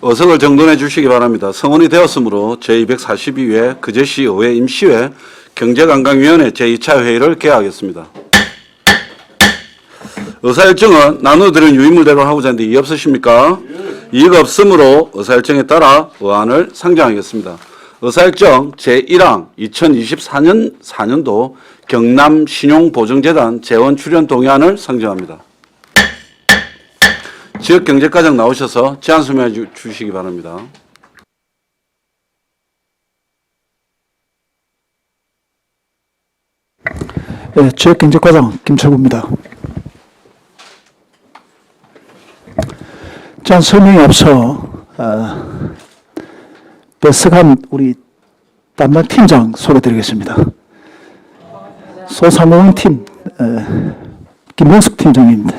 어석을 정돈해 주시기 바랍니다. 성원이 되었으므로 제242회 그제시 의회 임시회 경제관광위원회 제2차 회의를 개하겠습니다. 의사일정은 나눠드린 유인물대로 하고자 하는데 이의 없으십니까? 이의가 없으므로 의사일정에 따라 의안을 상정하겠습니다. 의사일정 제1항 2024년도 경남신용보증재단 재원출연 동의안을 상정합니다. 지역경제과장 나오셔서 제안 설명해 주시기 바랍니다. 네, 지역경제과장 김철구입니다. 제안 설명에 앞서 배석한 우리 담당 팀장 소개드리겠습니다. 소상공인 팀 김명숙 팀장입니다.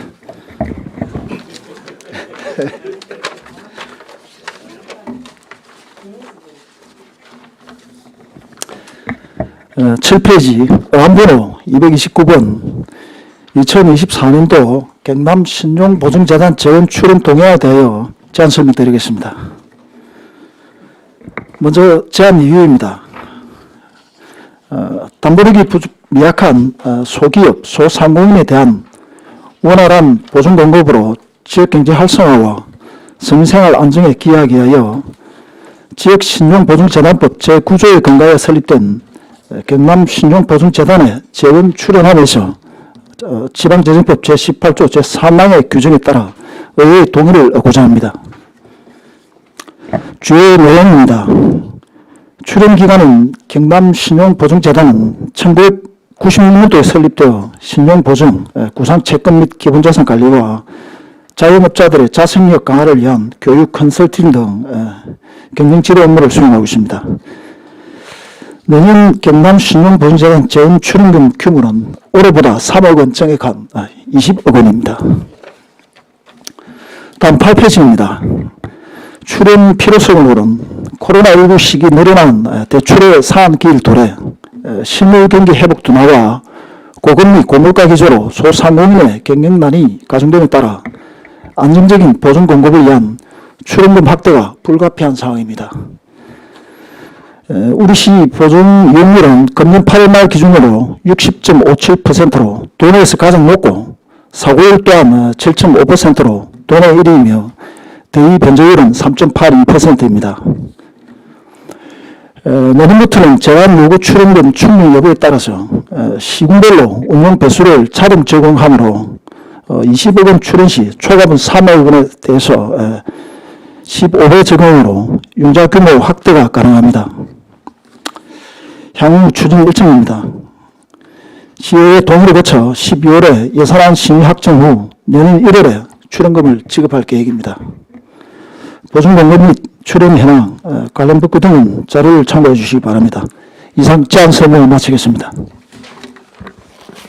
어, 7페이지 의안번호 229번 2024년도 경남신용보증재단 재원 출연 동의안에 대하여 제안 설명드리겠습니다. 먼저 제안 이유입니다. 담보력이 미약한 소기업, 소상공인에 대한 원활한 보증 공급으로 지역경제 활성화와 성생활 안정에 기여하기 위하여 지역신용보증재단법 제9조에 근거하여 설립된 경남신용보증재단에 재원 출연하면서 지방재정법 제18조 제3항의 규정에 따라 의회의 동의를 얻고자 합니다. 주요 내용입니다. 출연기관은 경남신용보증재단은 1996년도에 설립되어 신용보증, 구상채권 및 기본자산 관리와 자영업자들의 자생력 강화를 위한 교육 컨설팅 등 경영지도 업무를 수행하고 있습니다. 내년 경남신용보증재단 재원 출연금 규모는 올해보다 3억 원 증액한 20억 원입니다. 다음 8페이지입니다. 출연 필요성으로는 코로나19 시기 늘어난 대출의 상한기를 도래 실물 경기 회복 둔화와 고금리 고물가 기조로 소상공인의 경영난이 가중됨에 따라 안정적인 보증 공급을 위한 출연금 확대가 불가피한 상황입니다. 우리시 보증 이용률은 금년 8월 말 기준으로 60.57%로 도내에서 가장 높고 사고율 또한 7.5%로 도내 1위이며 대의 변제율은 3.82%입니다. 내년부터는 재단 요구 출연금 충족 여부에 따라서 시군별로 운용 배수를 자동 제공하므로 20억 원 출연 시 초과분 3억 원에 대해서 15배 적용으로 융자 규모 확대가 가능합니다. 향후 추진 일정입니다. 시의회 동의를 거쳐 12월에 예산안 심의 확정 후 내년 1월에 출연금을 지급할 계획입니다. 보증 공급 및 출연 현황, 관련 법규 등은 자료를 참고해 주시기 바랍니다. 이상 제안 설명을 마치겠습니다.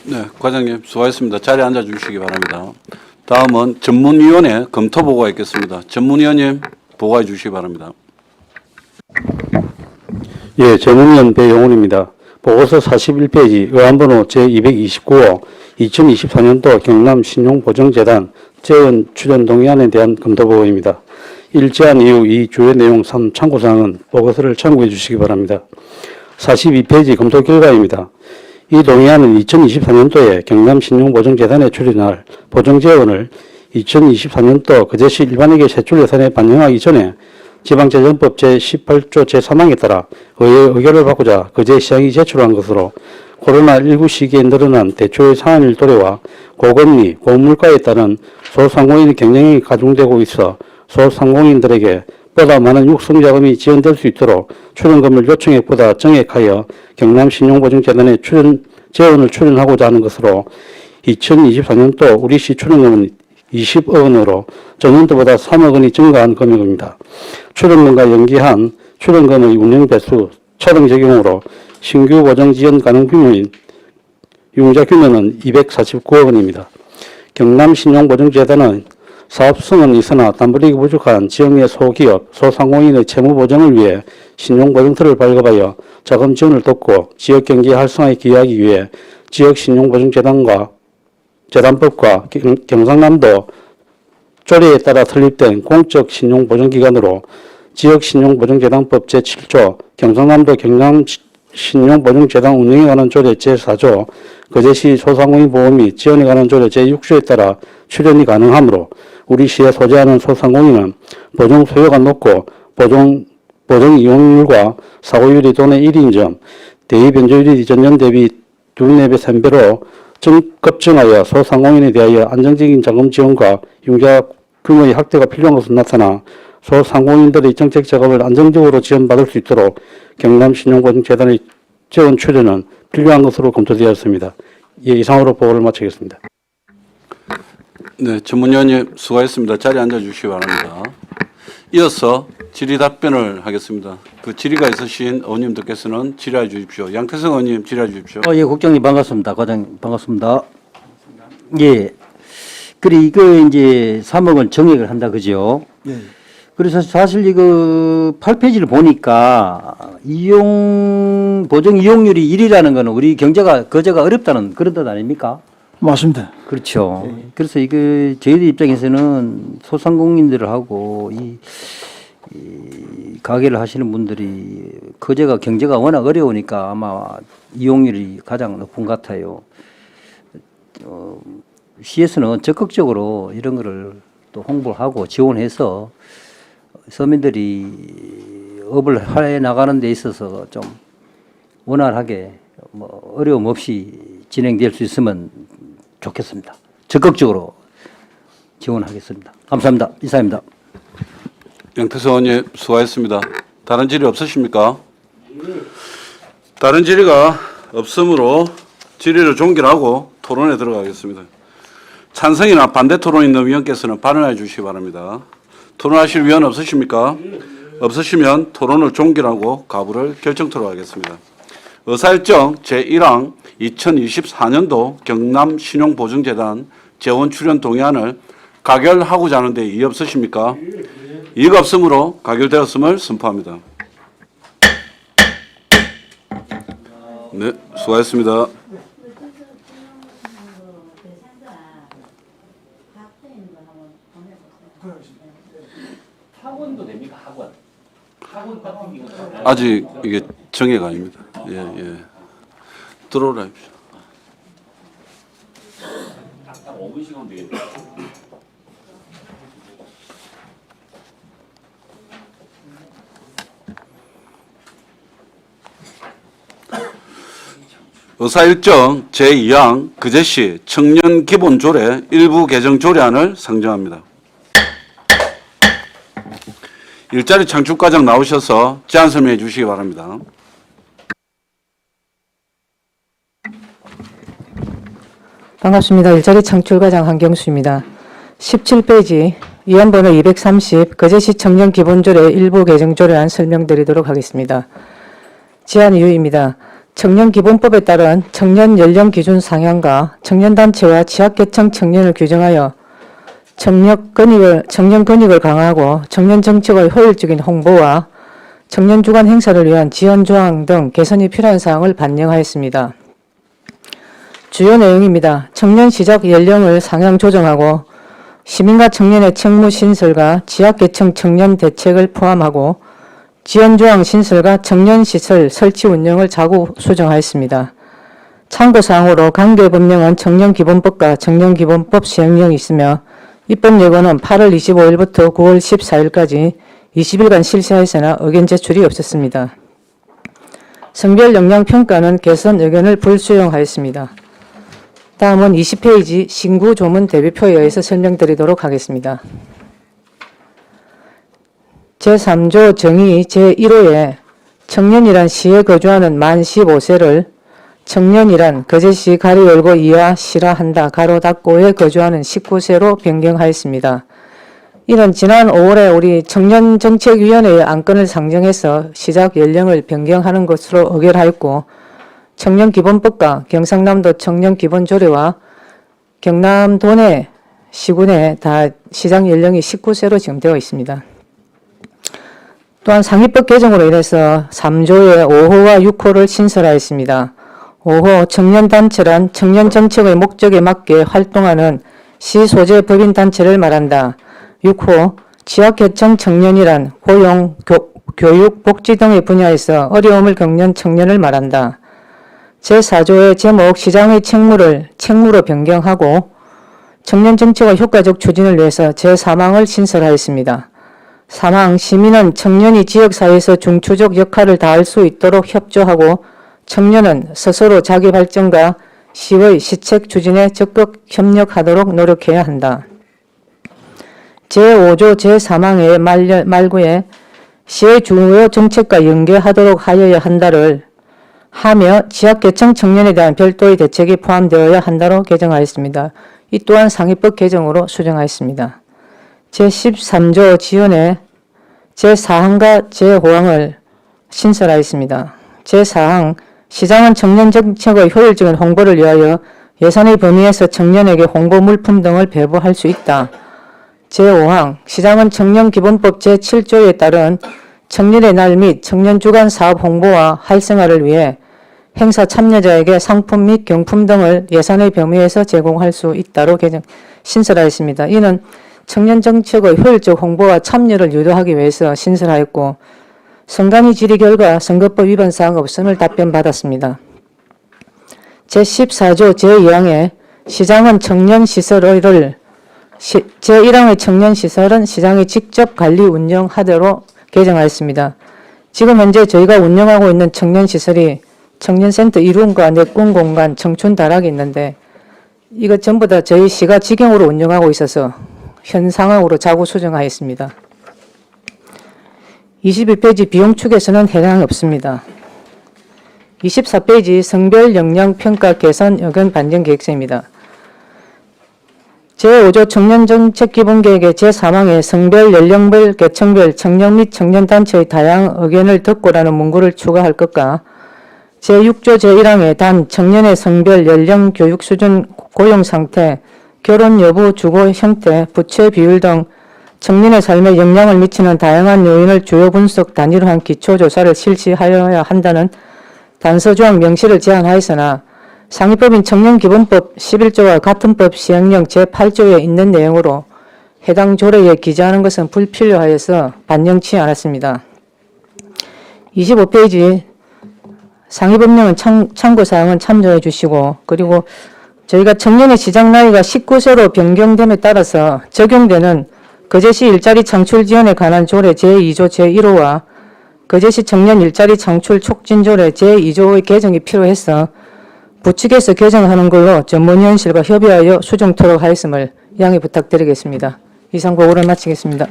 네, 과장님 수고하셨습니다. 자리에 앉아 주시기 바랍니다. 다음은 전문위원회 검토보고가 있겠습니다. 전문위원님 보고해 주시기 바랍니다. 예, 전문위원 배용훈입니다. 보고서 41페이지 의안번호 제229호 2024년도 경남신용보증재단 재원 출연 동의안에 대한 검토보고입니다. 1제안 이후 이 주요 내용 3 참고사항은 보고서를 참고해 주시기 바랍니다. 42페이지 검토 결과입니다. 이 동의안은 2024년도에 경남신용보증재단에 출연할 보증재원을 2024년도 그제시 일반회계 세출 예산에 반영하기 전에 지방재정법 제18조 제3항에 따라 의회의 의결을 받고자 그제시장이 제출한 것으로 코로나19 시기에 늘어난 대출의 상한일 도래와 고금리, 고물가에 따른 소상공인 경영이 가중되고 있어 소상공인들에게 보다 많은 육성자금이 지원될 수 있도록 출연금을 요청액보다 정액하여 경남신용보증재단에 재원을 출연하고자 하는 것으로 2024년도 우리시 출연금은 20억 원으로 전년도보다 3억 원이 증가한 금액입니다. 출연금과 연기한 출연금의 운영 배수 차등 적용으로 신규 보정 지원 가능 규모인 융자 규모는 249억 원입니다. 경남신용보증재단은 사업성은 있으나 담보력이 부족한 지역내 소기업, 소상공인의 채무 보정을 위해 신용보증터를 발급하여 자금 지원을 돕고 지역경제 활성화에 기여하기 위해 지역신용보증재단과 재단법과 경상남도 조례에 따라 설립된 공적 신용보증기관으로 지역신용보증재단법 제7조, 경상남도 경남신용보증재단 운영에 관한 조례 제4조, 거제시 소상공인 보험 및 지원에 관한 조례 제6조에 따라 출연이 가능하므로 우리 시에 소재하는 소상공인은 보증 소요가 높고 보증 이용률과 사고율이 도내 1인 점, 대위 변조율이 전년 대비 2~4배, 3배로 급증하여 소상공인에 대하여 안정적인 자금 지원과 융자 규모의 확대가 필요한 것으로 나타나 소상공인들의 정책 작업을 안정적으로 지원받을 수 있도록 경남신용보증재단의 재원 출연은 필요한 것으로 검토되었습니다. 예, 이상으로 보고를 마치겠습니다. 네, 전문위원님 수고하셨습니다. 자리에 앉아주시기 바랍니다. 이어서 질의 답변을 하겠습니다. 그 질의가 있으신 의원님들께서는 질의해 주십시오. 양태성 의원님 질의해 주십시오. 예, 국장님 반갑습니다. 과장님 반갑습니다. 예. 그래, 이거 이제 3억을 정액을 한다, 그죠? 예. 그래서 사실 이거 8페이지를 보니까 보정 이용률이 1이라는 거는 우리 거제가 어렵다는 그런 뜻 아닙니까? 맞습니다. 그렇죠. 그래서 이거 저희들 입장에서는 소상공인들하고 이 가게를 하시는 분들이 거제가 경제가 워낙 어려우니까 아마 이용률이 가장 높은 것 같아요. 시에서는 적극적으로 이런 거를 또 홍보를 하고 지원해서 서민들이 업을 해 나가는 데 있어서 좀 원활하게 뭐 어려움 없이 진행될 수 있으면 좋겠습니다. 적극적으로 지원하겠습니다. 감사합니다. 이사입니다. 양태성 의원님 수고하셨습니다. 다른 질의 없으십니까? 다른 질의가 없으므로 질의를 종결하고 토론에 들어가겠습니다. 찬성이나 반대 토론 있는 위원께서는 발언해 주시기 바랍니다. 토론하실 위원 없으십니까? 없으시면 토론을 종결하고 가부를 결정토로 하겠습니다. 의사일정 제1항 2024년도 경남신용보증재단 재원 출연 동의안을 가결하고자 하는데 이의 없으십니까? 이의가 없으므로 가결되었음을 선포합니다. 네, 수고하셨습니다. 학원도 됩니까? 학원. 학원 같은 경우는 아직 이게 정해가 아닙니다. 예, 예. 들어오라 합시다. 딱 5분 시간 되겠다. 의사일정 제2항 거제시 청년기본조례 일부 개정 조례안을 상정합니다. 일자리 창출과장 나오셔서 제안 설명해 주시기 바랍니다. 반갑습니다. 일자리 창출과장 한경수입니다. 17페이지 위안번호 230 거제시 청년기본조례 일부 개정조례안 설명드리도록 하겠습니다. 제안 이유입니다. 청년기본법에 따른 청년 연령 기준 상향과 청년단체와 취약계층 청년을 규정하여 청년 권익을 강화하고 청년 정책의 효율적인 홍보와 청년 주관 행사를 위한 지원 조항 등 개선이 필요한 사항을 반영하였습니다. 주요 내용입니다. 청년 시작 연령을 상향 조정하고 시민과 청년의 책무 신설과 취약계층 청년 대책을 포함하고 지원조항 신설과 청년시설 설치 운영을 자구 수정하였습니다. 참고사항으로 관계법령은 청년기본법과 청년기본법 시행령이 있으며 입법예고는 8월 25일부터 9월 14일까지 20일간 실시하였으나 의견 제출이 없었습니다. 성별 역량 평가는 개선 의견을 불수용하였습니다. 다음은 20페이지 신구 조문 대비표에 의해서 설명드리도록 하겠습니다. 제3조 정의 제1호에 청년이란 시에 거주하는 만 15세를 청년이란 거제시 가로 열고 이하 시라 한다 가로 닫고에 거주하는 19세로 변경하였습니다. 이는 지난 5월에 우리 청년정책위원회의 안건을 상정해서 시작 연령을 변경하는 것으로 의결하였고 청년기본법과 경상남도 청년기본조례와 경남 도내 시군에 다 시작 연령이 19세로 지금 되어 있습니다. 또한 상위법 개정으로 인해서 3조의 5호와 6호를 신설하였습니다. 5호 청년단체란 청년정책의 목적에 맞게 활동하는 시소재 법인단체를 말한다. 6호 취약계층 청년이란 고용, 교육, 복지 등의 분야에서 어려움을 겪는 청년을 말한다. 제4조의 제목 시장의 책무로 변경하고 청년 정책의 효과적 추진을 위해서 제3항을 신설하였습니다. 3항 시민은 청년이 지역사회에서 중추적 역할을 다할 수 있도록 협조하고 청년은 스스로 자기 발전과 시의 시책 추진에 적극 협력하도록 노력해야 한다. 제5조 제3항의 말구에 시의 주요 정책과 연계하도록 하여야 한다를 하며 취약계층 청년에 대한 별도의 대책이 포함되어야 한다로 개정하였습니다. 이 또한 상위법 개정으로 수정하였습니다. 제13조 지원에 제4항과 제5항을 신설하였습니다. 제4항 시장은 청년 정책의 효율적인 홍보를 위하여 예산의 범위에서 청년에게 홍보 물품 등을 배부할 수 있다. 제5항 시장은 청년기본법 제7조에 따른 청년의 날 및 청년 주간 사업 홍보와 활성화를 위해 행사 참여자에게 상품 및 경품 등을 예산의 범위에서 제공할 수 있다로 신설하였습니다. 이는 청년 정책의 효율적 홍보와 참여를 유도하기 위해서 신설하였고 선관위 질의 결과 선거법 위반 사항 없음을 답변받았습니다. 제14조 제2항에 시장은 청년시설을 제1항의 청년시설은 시장이 직접 관리 운영하도록 개정하였습니다. 지금 현재 저희가 운영하고 있는 청년시설이 청년센터 이룸과 내꿈공간, 청춘다락이 있는데 이것 전부 다 저희 시가 직영으로 운영하고 있어서 현 상황으로 자구 수정하였습니다. 21페이지 비용 축에서는 해당이 없습니다. 24페이지 성별 역량 평가 개선 의견 반영 계획서입니다. 제5조 청년정책 기본계획의 제3항에 성별, 연령별, 계층별, 청년 및 청년단체의 다양한 의견을 듣고라는 문구를 추가할 것과 제6조 제1항에 단 청년의 성별, 연령, 교육 수준, 고용 상태, 결혼 여부, 주거 형태, 부채 비율 등 청년의 삶에 영향을 미치는 다양한 요인을 주요 분석 단위로 한 기초조사를 실시하여야 한다는 단서조항 명시를 제안하였으나 상위법인 청년기본법 11조와 같은 법 시행령 제8조에 있는 내용으로 해당 조례에 기재하는 것은 불필요하여서 반영치 않았습니다. 25페이지 상위법령은 참고사항은 참조해 주시고 그리고 저희가 청년의 시작 나이가 19세로 변경됨에 따라서 적용되는 거제시 일자리 창출 지원에 관한 조례 제2조 제1호와 거제시 청년 일자리 창출 촉진 조례 제2조의 개정이 필요해서 부칙에서 개정하는 걸로 전문위원실과 협의하여 수정토록 하였음을 양해 부탁드리겠습니다. 이상 보고를 마치겠습니다.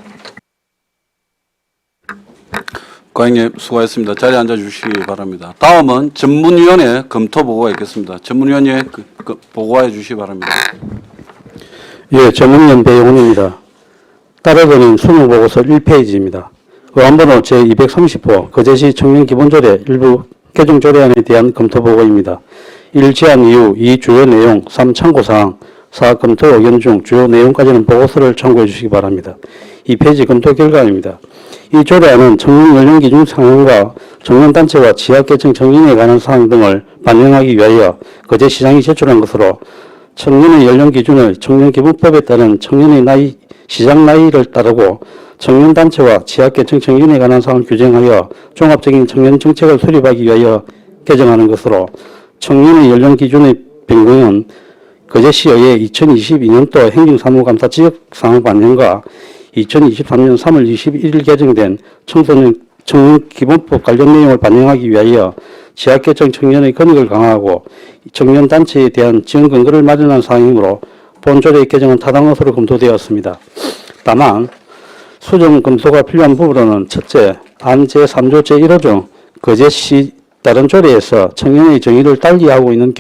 과장님 수고하셨습니다. 자리에 앉아주시기 바랍니다. 다음은 전문위원회 검토 보고가 있겠습니다. 전문위원회 보고해 주시기 바랍니다. 예, 전문위원 배용훈입니다. 따라드린 수능보고서 1페이지입니다. 의안번호 제230호 거제시 청년기본조례 일부 개정조례안에 대한 검토보고입니다. 1. 제안 이유, 2. 주요 내용, 3. 참고사항, 4. 검토 의견 중 주요 내용까지는 보고서를 참고해 주시기 바랍니다. 2페이지 검토 결과입니다. 이 조례안은 청년 연령 기준 상향과 청년단체와 취약계층 청년에 관한 사항 등을 반영하기 위하여 거제시장이 제출한 것으로 청년의 연령 기준을 청년기본법에 따른 청년의 나이, 시작 나이를 따르고 청년단체와 취약계층 청년에 관한 사항을 규정하여 종합적인 청년 정책을 수립하기 위하여 개정하는 것으로 청년의 연령 기준의 변경은 거제시의회 2022년도 행정사무감사 지역상황 반영과 2023년 3월 21일 개정된 청년기본법 관련 내용을 반영하기 위하여 취약계층 청년의 권익을 강화하고 청년단체에 대한 지원 근거를 마련한 사항이므로 본조례의 개정은 타당한 것으로 검토되었습니다. 다만 수정 검토가 필요한 부분으로는 첫째, 안 제3조 제1호 중 거제시 다른 조례에서 청년의 정의를 달리하고 있는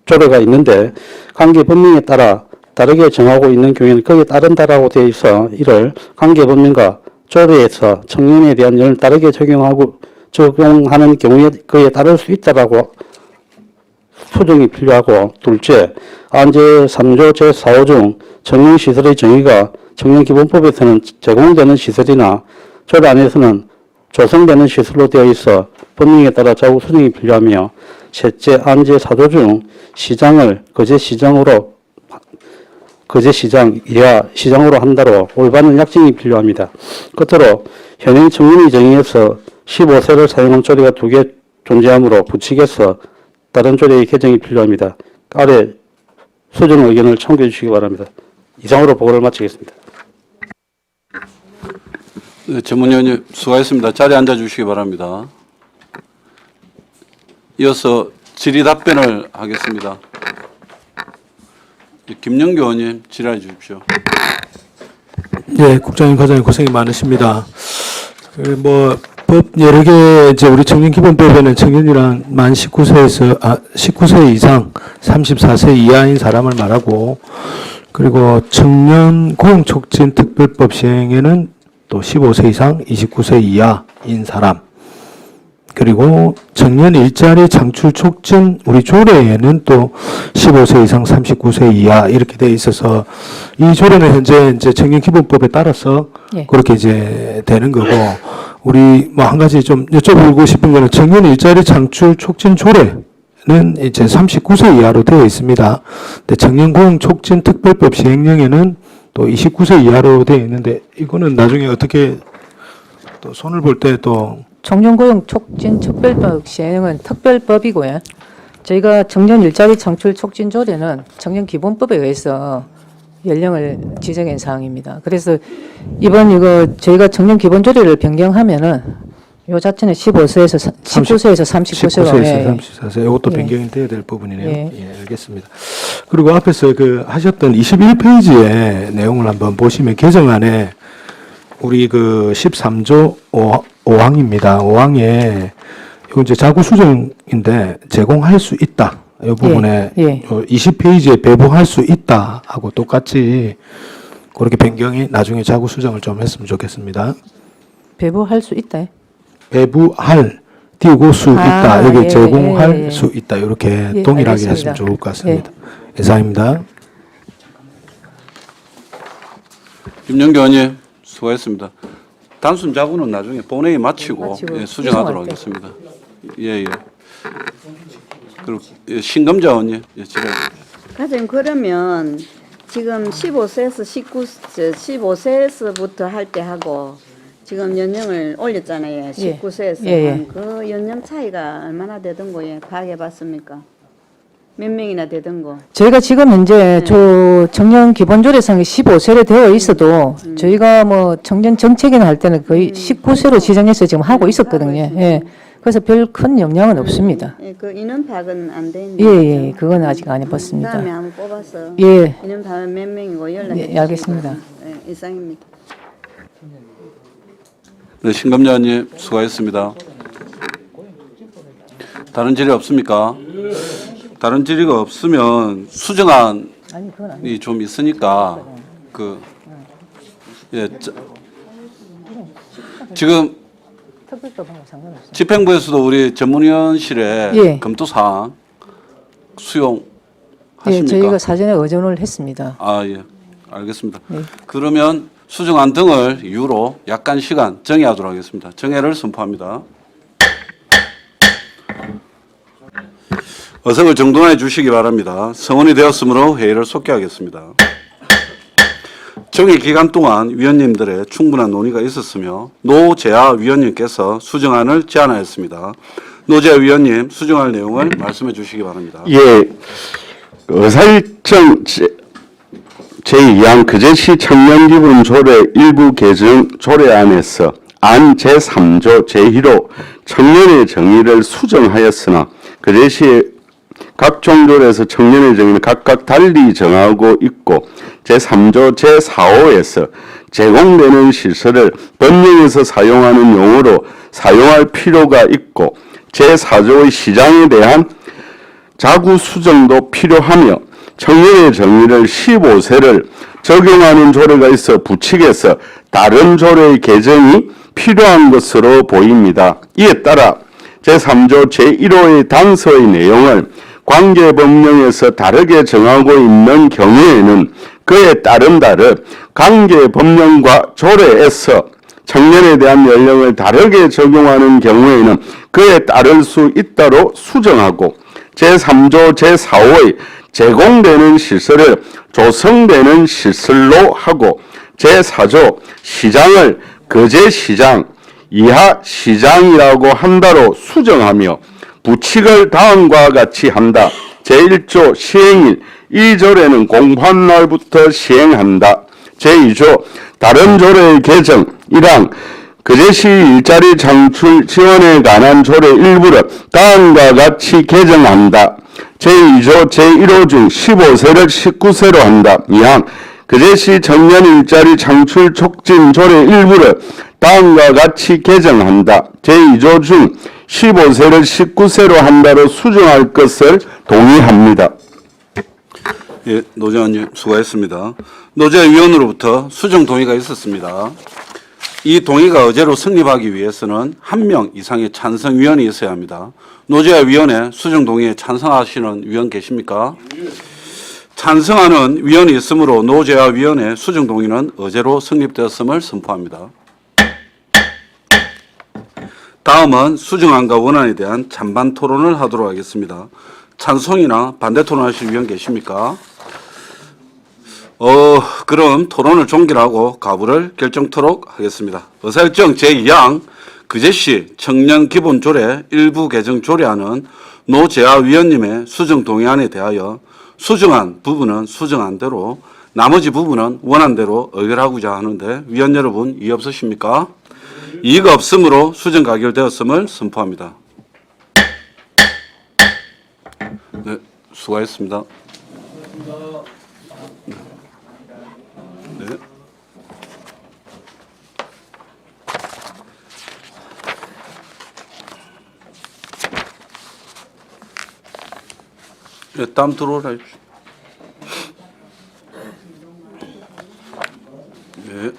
조례가 있는데 관계 법령에 따라 다르게 정하고 있는 경우에는 거기에 따른다라고 되어 있어 이를 관계 법령과 조례에서 청년에 대한 영을 다르게 적용하는 경우에 그에 따를 수 있다라고 수정이 필요하고 둘째, 안 제3조 제4호 중 청년시설의 정의가 청년기본법에서는 제공되는 시설이나 조례 안에서는 조성되는 시설로 되어 있어 법령에 따라 자구 수정이 필요하며 셋째, 안 제4조 중 시장을 거제시장으로 거제시장 이하 시장으로 한다로 올바른 약정이 필요합니다. 끝으로 현행 청문위 정의에서 15세를 사용한 조례가 2개 존재하므로 부칙에서 다른 조례의 개정이 필요합니다. 아래 수정 의견을 참고해 주시기 바랍니다. 이상으로 보고를 마치겠습니다. 네, 전문위원님 수고하셨습니다. 자리에 앉아주시기 바랍니다. 이어서 질의 답변을 하겠습니다. 김영규 의원님 질의해 주십시오. 예, 국장님, 과장님 고생이 많으십니다. 법 여러 개, 이제 우리 청년기본법에는 청년이란 만 19세 이상 34세 이하인 사람을 말하고, 그리고 청년 고용촉진 특별법 시행에는 또 15세 이상 29세 이하인 사람, 그리고 청년 일자리 창출 촉진 우리 조례에는 또 15세 이상 39세 이하 이렇게 돼 있어서 이 조례는 현재 이제 청년기본법에 따라서 예. 그렇게 이제 되는 거고, 우리 뭐 한 가지 좀 여쭤보고 싶은 거는 청년 일자리 창출 촉진 조례는 이제 39세 이하로 되어 있습니다. 근데 청년 고용 촉진 특별법 시행령에는 또 29세 이하로 되어 있는데 이거는 나중에 어떻게 또 손을 볼 때 또 청년고용 촉진 특별법 시행은 특별법이고요. 저희가 청년 일자리 창출 촉진 조례는 청년기본법에 의해서 연령을 지정한 사항입니다. 그래서 이번 이거 저희가 청년기본조례를 변경하면은 요 자체는 19세에서 39세로 19세에서 34세 이것도 예. 변경이 돼야 될 부분이네요. 예. 예, 알겠습니다. 그리고 앞에서 그 하셨던 21페이지의 내용을 한번 보시면 개정안에 우리 그 13조 5항입니다. 5항에 이거 이제 자구 수정인데 제공할 수 있다. 이 부분에 예. 20페이지에 배부할 수 있다 하고 똑같이 그렇게 변경이 나중에 자구 수정을 좀 했으면 좋겠습니다. 배부할 수 있다. 배부할 띄우고 수 있다. 여기 예, 제공할 예, 예. 수 있다. 이렇게 예, 동일하게 알겠습니다. 했으면 좋을 것 같습니다. 이상입니다. 김영규 의원님 수고하셨습니다. 단순 자구는 나중에 본회의 마치고 예, 수정하도록 수정할 때. 하겠습니다. 예. 그리고 예, 신검자 의원님 질의해 주십시오. 과장님, 그러면 지금 15세에서부터 할 때 하고 지금 연령을 올렸잖아요. 19세에서 예. 그 연령 차이가 얼마나 되던거에 파악해 봤습니까? 몇 명이나 되던거? 저희가 지금 현재 저 청년 기본조례상에 15세로 되어 있어도 저희가 뭐 청년 정책이나 할 때는 거의 19세로 지정해서 지금 하고 있었거든요. 예. 그래서 별 큰 영향은 없습니다. 예, 그 인원 파악은 안 돼 있는 예. 그건 아직 안 해봤습니다. 다음에 한번 뽑아서 예. 인원 파악 몇 명이고 연락해 예, 알겠습니다. 예, 이상입니다. 네, 신검자 의원님 수고하셨습니다. 다른 질의 없습니까? 다른 질의가 없으면 수정안이 아니, 그건 아니. 좀 있으니까 지금 특별법하고 상관없어요. 집행부에서도 우리 전문위원실에 예. 검토사항 수용하십니까? 예, 저희가 사전에 의존을 했습니다. 예. 알겠습니다. 예. 그러면 수정안 등을 이유로 약간 시간 정회하도록 하겠습니다. 정회를 선포합니다. 어석을 정돈해 주시기 바랍니다. 성원이 되었으므로 회의를 속개하겠습니다. 정회 기간 동안 위원님들의 충분한 논의가 있었으며 노재하 위원님께서 수정안을 제안하였습니다. 노재하 위원님 수정할 내용을 말씀해 주시기 바랍니다. 예, 의사일정 제2항 거제시 청년기본조례 일부 개정 조례안에서 안 제3조 제1호 청년의 정의를 수정하였으나 거제시의 각 종조례에서 청년의 정의는 각각 달리 정하고 있고 제3조 제4호에서 제공되는 시설을 법령에서 사용하는 용어로 사용할 필요가 있고 제4조의 시장에 대한 자구 수정도 필요하며 청년의 정의를 15세를 적용하는 조례가 있어 부칙에서 다른 조례의 개정이 필요한 것으로 보입니다. 이에 따라 제3조 제1호의 단서의 내용을 관계법령에서 다르게 정하고 있는 경우에는 그에 따름다르 관계법령과 조례에서 청년에 대한 연령을 다르게 적용하는 경우에는 그에 따를 수 있다로 수정하고 제3조 제4호의 제공되는 시설을 조성되는 시설로 하고 제4조 시장을 거제시장 이하 시장이라고 한다로 수정하며 부칙을 다음과 같이 한다. 제1조 시행일 2절에는 공포한 날부터 시행한다. 제2조 다른 조례의 개정 1항 거제시 일자리 창출 지원에 관한 조례 일부를 다음과 같이 개정한다. 제2조 제1호 중 15세를 19세로 한다. 2항 거제시 청년 일자리 창출 촉진 조례 일부를 다음과 같이 개정한다. 제2조 중 15세를 19세로 한다로 수정할 것을 동의합니다. 예, 노재환님 수고했습니다. 노재위원으로부터 수정 동의가 있었습니다. 이 동의가 의제로 성립하기 위해서는 1명 이상의 찬성위원이 있어야 합니다. 노재위원회 수정 동의에 찬성하시는 위원 계십니까? 찬성하는 위원이 있으므로 노재위원회 수정 동의는 의제로 성립되었음을 선포합니다. 다음은 수정안과 원안에 대한 찬반 토론을 하도록 하겠습니다. 찬성이나 반대 토론하실 위원 계십니까? 그럼 토론을 종결하고 가부를 결정토록 하겠습니다. 의사일정 제2항 거제시 청년기본조례 일부 개정 조례안은 노재하 위원님의 수정 동의안에 대하여 수정한 부분은 수정안대로 나머지 부분은 원안대로 의결하고자 하는데 위원 여러분 이의 없으십니까? 이의가 없으므로 수정 가결되었음을 선포합니다. 네, 수고하셨습니다. 네. 네, 다음 들어오라 해주십시오. 네.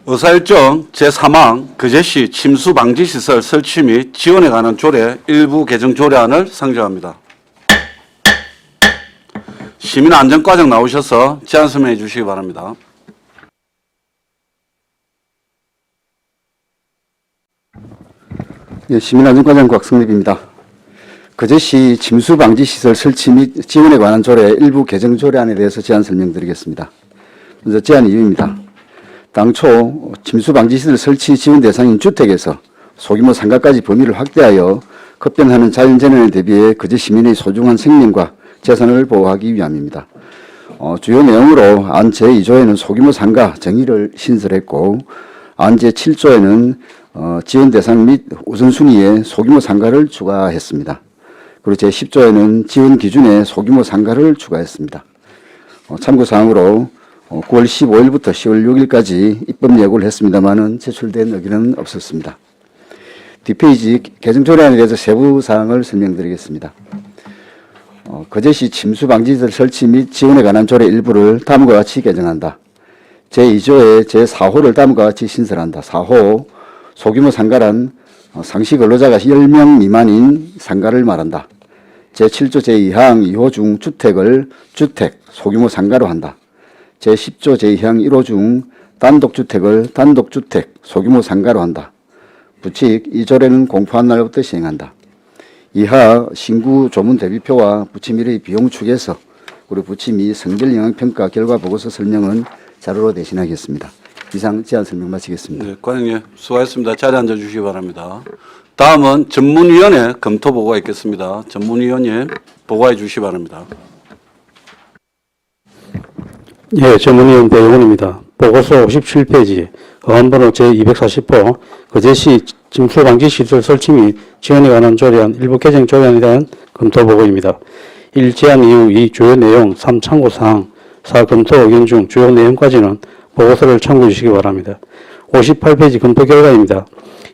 의사일정 제3항 거제시 침수방지시설 설치 및 지원에 관한 조례 일부 개정 조례안을 상정합니다. 시민안전과장 나오셔서 제안 설명해 주시기 바랍니다. 예, 시민안전과장 곽성립입니다. 거제시 침수방지시설 설치 및 지원에 관한 조례 일부 개정 조례안에 대해서 제안 설명드리겠습니다. 먼저 제안 이유입니다. 당초 침수방지시설 설치 지원 대상인 주택에서 소규모 상가까지 범위를 확대하여 급변하는 자연재난에 대비해 거제 시민의 소중한 생명과 재산을 보호하기 위함입니다. 주요 내용으로 안 제2조에는 소규모 상가 정의를 신설했고 안 제7조에는 지원 대상 및 우선순위에 소규모 상가를 추가했습니다. 그리고 제10조에는 지원 기준에 소규모 상가를 추가했습니다. 참고사항으로 9월 15일부터 10월 6일까지 입법 예고를 했습니다마는 제출된 의견은 없었습니다. 뒷페이지 개정 조례안에 대해서 세부 사항을 설명드리겠습니다. 거제시 침수방지시설 설치 및 지원에 관한 조례 일부를 다음과 같이 개정한다. 제2조의 제4호를 다음과 같이 신설한다. 4호 소규모 상가란 상시 근로자가 10명 미만인 상가를 말한다. 제7조 제2항 2호 중 주택을 주택 소규모 상가로 한다. 제10조 제2항 1호 중 단독주택을 단독주택 소규모 상가로 한다. 부칙 이 조례는 공포한 날부터 시행한다. 이하 신구 조문 대비표와 부침일의 비용 축에서 그리고 부침이 성별 영향평가 결과 보고서 설명은 자료로 대신하겠습니다. 이상 제안 설명 마치겠습니다. 네, 과장님 수고하셨습니다. 자리에 앉아주시기 바랍니다. 다음은 전문위원회 검토 보고가 있겠습니다. 전문위원님 보고해 주시기 바랍니다. 예, 전문위원 배용훈입니다. 보고서 57페이지, 어원번호 제240호, 거제시 침수방지시설 설치 및 지원에 관한 조례안 일부 개정 조례안에 대한 검토 보고입니다. 1. 제안 이후 2. 주요 내용 3. 참고사항 4. 검토 의견 중 주요 내용까지는 보고서를 참고해 주시기 바랍니다. 58페이지 검토 결과입니다.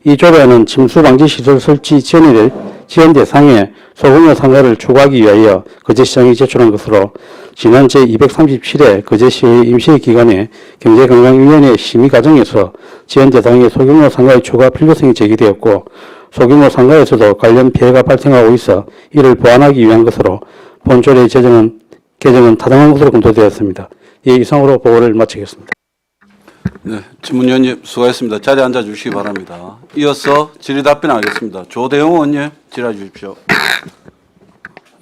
이 조례안은 침수방지시설 설치 지원 대상에 소규모 상가를 추가하기 위하여 거제시장이 제출한 것으로 지난 제237회 거제시의 임시기간에 경제건강위원회 심의 과정에서 지원 대상에 소규모 상가의 추가 필요성이 제기되었고 소규모 상가에서도 관련 피해가 발생하고 있어 이를 보완하기 위한 것으로 본조례의 개정은 타당한 것으로 검토되었습니다. 예, 이상으로 보고를 마치겠습니다. 네, 주문위원님 수고하셨습니다. 자리에 앉아주시기 바랍니다. 이어서 질의답변하겠습니다. 조대영 의원님 질의해 주십시오.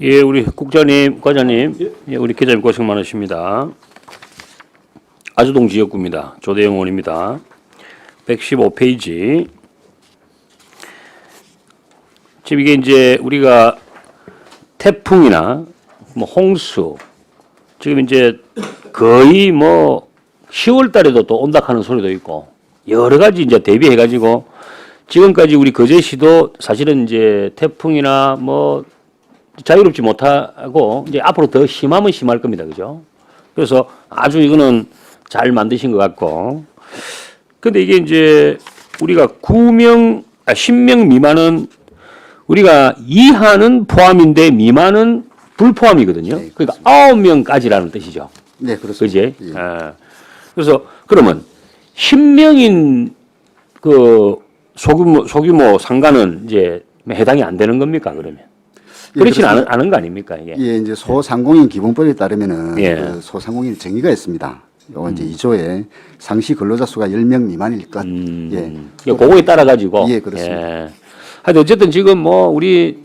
예, 우리 국장님, 과장님, 예, 우리 기자님 고생 많으십니다. 아주동 지역구입니다. 조대영 의원입니다. 115페이지. 지금 이게 이제 우리가 태풍이나 뭐 홍수, 지금 이제 거의 뭐 10월 달에도 또 온다 하는 소리도 있고 여러 가지 이제 대비해 가지고 지금까지 우리 거제시도 사실은 이제 태풍이나 뭐 자유롭지 못하고 이제 앞으로 더 심하면 심할 겁니다. 그죠? 그래서 아주 이거는 잘 만드신 것 같고. 근데 이게 이제 우리가 10명 미만은 우리가 이하는 포함인데 미만은 불포함이거든요. 네, 그러니까 9명까지라는 뜻이죠. 네, 그렇습니다. 그지? 예. 그래서 그러면 10명인 그 소규모 상가는 이제 해당이 안 되는 겁니까, 그러면? 예, 그렇지는 그렇습니다. 않은 거 아닙니까, 이게? 예, 이제 소상공인 기본법에 따르면은 예. 그 소상공인 정의가 있습니다. 요 이제 2조에 상시 근로자 수가 10명 미만일 것. 예. 그거에 따라 가지고. 예, 그렇습니다. 예. 하여튼 어쨌든 지금 뭐 우리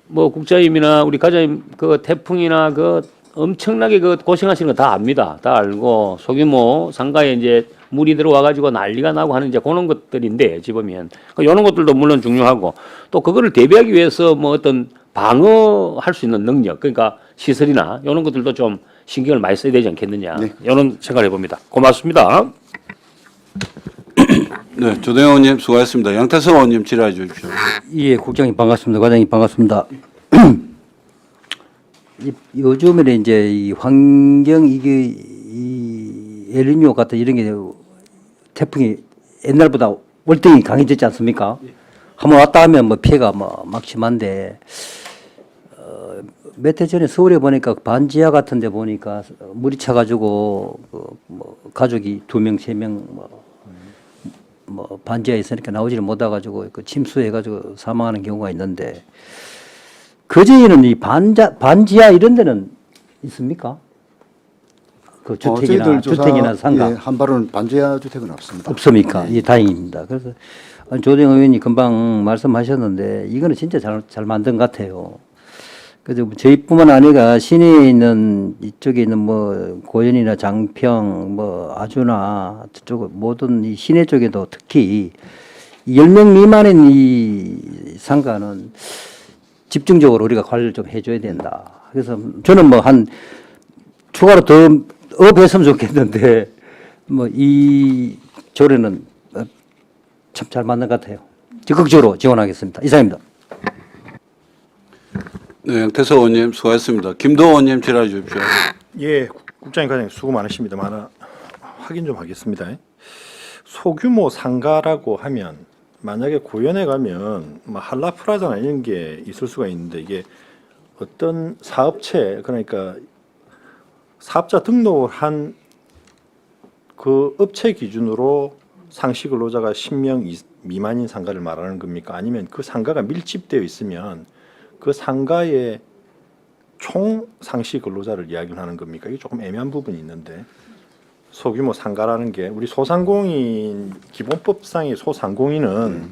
뭐 국장님이나 우리 과장님 그 태풍이나 그 엄청나게 그 고생하시는 거 다 압니다. 다 알고 소규모 상가에 이제 물이 들어와 가지고 난리가 나고 하는 이제 그런 것들인데 집으면 이런 것들도 물론 중요하고 또 그거를 대비하기 위해서 뭐 어떤 방어할 수 있는 능력 그러니까 시설이나 이런 것들도 좀 신경을 많이 써야 되지 않겠느냐 네. 이런 생각을 해봅니다. 고맙습니다. 네, 조대영 의원님 수고하셨습니다. 양태석 의원님 질의해 주십시오. 예, 국장님 반갑습니다. 과장님 반갑습니다. 요즘에 이제 이 환경 이게 이 엘니뇨 같은 이런 게 태풍이 옛날보다 월등히 강해졌지 않습니까? 한번 왔다 하면 뭐 피해가 뭐 막심한데 몇 해 전에 서울에 보니까 반지하 같은 데 보니까 물이 차가지고 뭐 가족이 2명, 3명 뭐 반지하에 있으니까 나오지를 못해가지고 그 침수해가지고 사망하는 경우가 있는데 거제에는 이 반지하 이런 데는 있습니까? 그 주택이나 상가 예, 한발은 반지하 주택은 없습니다. 없습니까? 네. 예, 다행입니다. 그래서 조대영 의원이 금방 말씀하셨는데 이거는 진짜 잘 만든 것 같아요. 그래서 저희뿐만 아니라 시내에 있는 이쪽에 있는 뭐 고현이나 장평, 뭐 아주나 저쪽 모든 이 시내 쪽에도 특히 10명 미만인 이 상가는 집중적으로 우리가 관리를 좀 해줘야 된다. 그래서 저는 뭐 한 추가로 더 업했으면 좋겠는데 뭐 이 조례는 참 잘 맞는 것 같아요. 적극적으로 지원하겠습니다. 이상입니다. 네, 양태석 의원님 수고하셨습니다. 김도호 의원님 질의해 주십시오. 예, 국장님, 과장님 수고 많으십니다. 하나 확인 좀 하겠습니다. 소규모 상가라고 하면 만약에 고연에 가면 뭐 한라프라자나 이런 게 있을 수가 있는데 이게 어떤 사업체 그러니까 사업자 등록을 한 그 업체 기준으로 상시 근로자가 10명 미만인 상가를 말하는 겁니까? 아니면 그 상가가 밀집되어 있으면 그 상가의 총 상시 근로자를 이야기하는 겁니까? 이게 조금 애매한 부분이 있는데 소규모 상가라는 게 우리 소상공인 기본법상의 소상공인은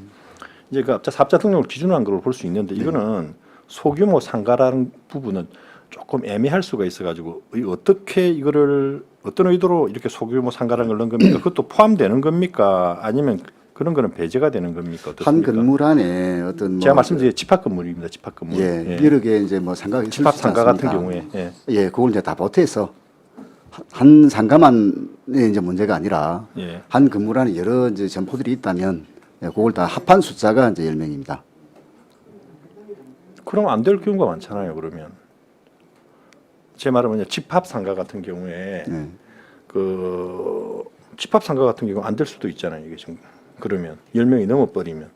이제 그 사업자 등록을 기준으로 한 걸 볼 수 있는데 이거는 소규모 상가라는 부분은 조금 애매할 수가 있어가지고 어떻게 이거를 어떤 의도로 이렇게 소규모 상가라는 걸 넣은 겁니까? 그것도 포함되는 겁니까? 아니면 그런 거는 배제가 되는 겁니까? 어떻습니까? 한 건물 안에 어떤 뭐 제가 말씀드린 집합 건물입니다. 집합 건물. 예, 여러 개 이제 뭐 상가가 있을 집합 수 상가 같은 않습니까? 경우에 예, 그걸 이제 다 보태서 한 상가만의 이제 문제가 아니라 예. 한 건물 안에 여러 이제 점포들이 있다면 예, 그걸 다 합한 숫자가 이제 10명입니다. 그럼 안 될 경우가 많잖아요. 그러면 제 말은 뭐냐 집합 상가 같은 경우에 예. 그 집합 상가 같은 경우 안 될 수도 있잖아요. 이게 지금 그러면 10명이 넘어 버리면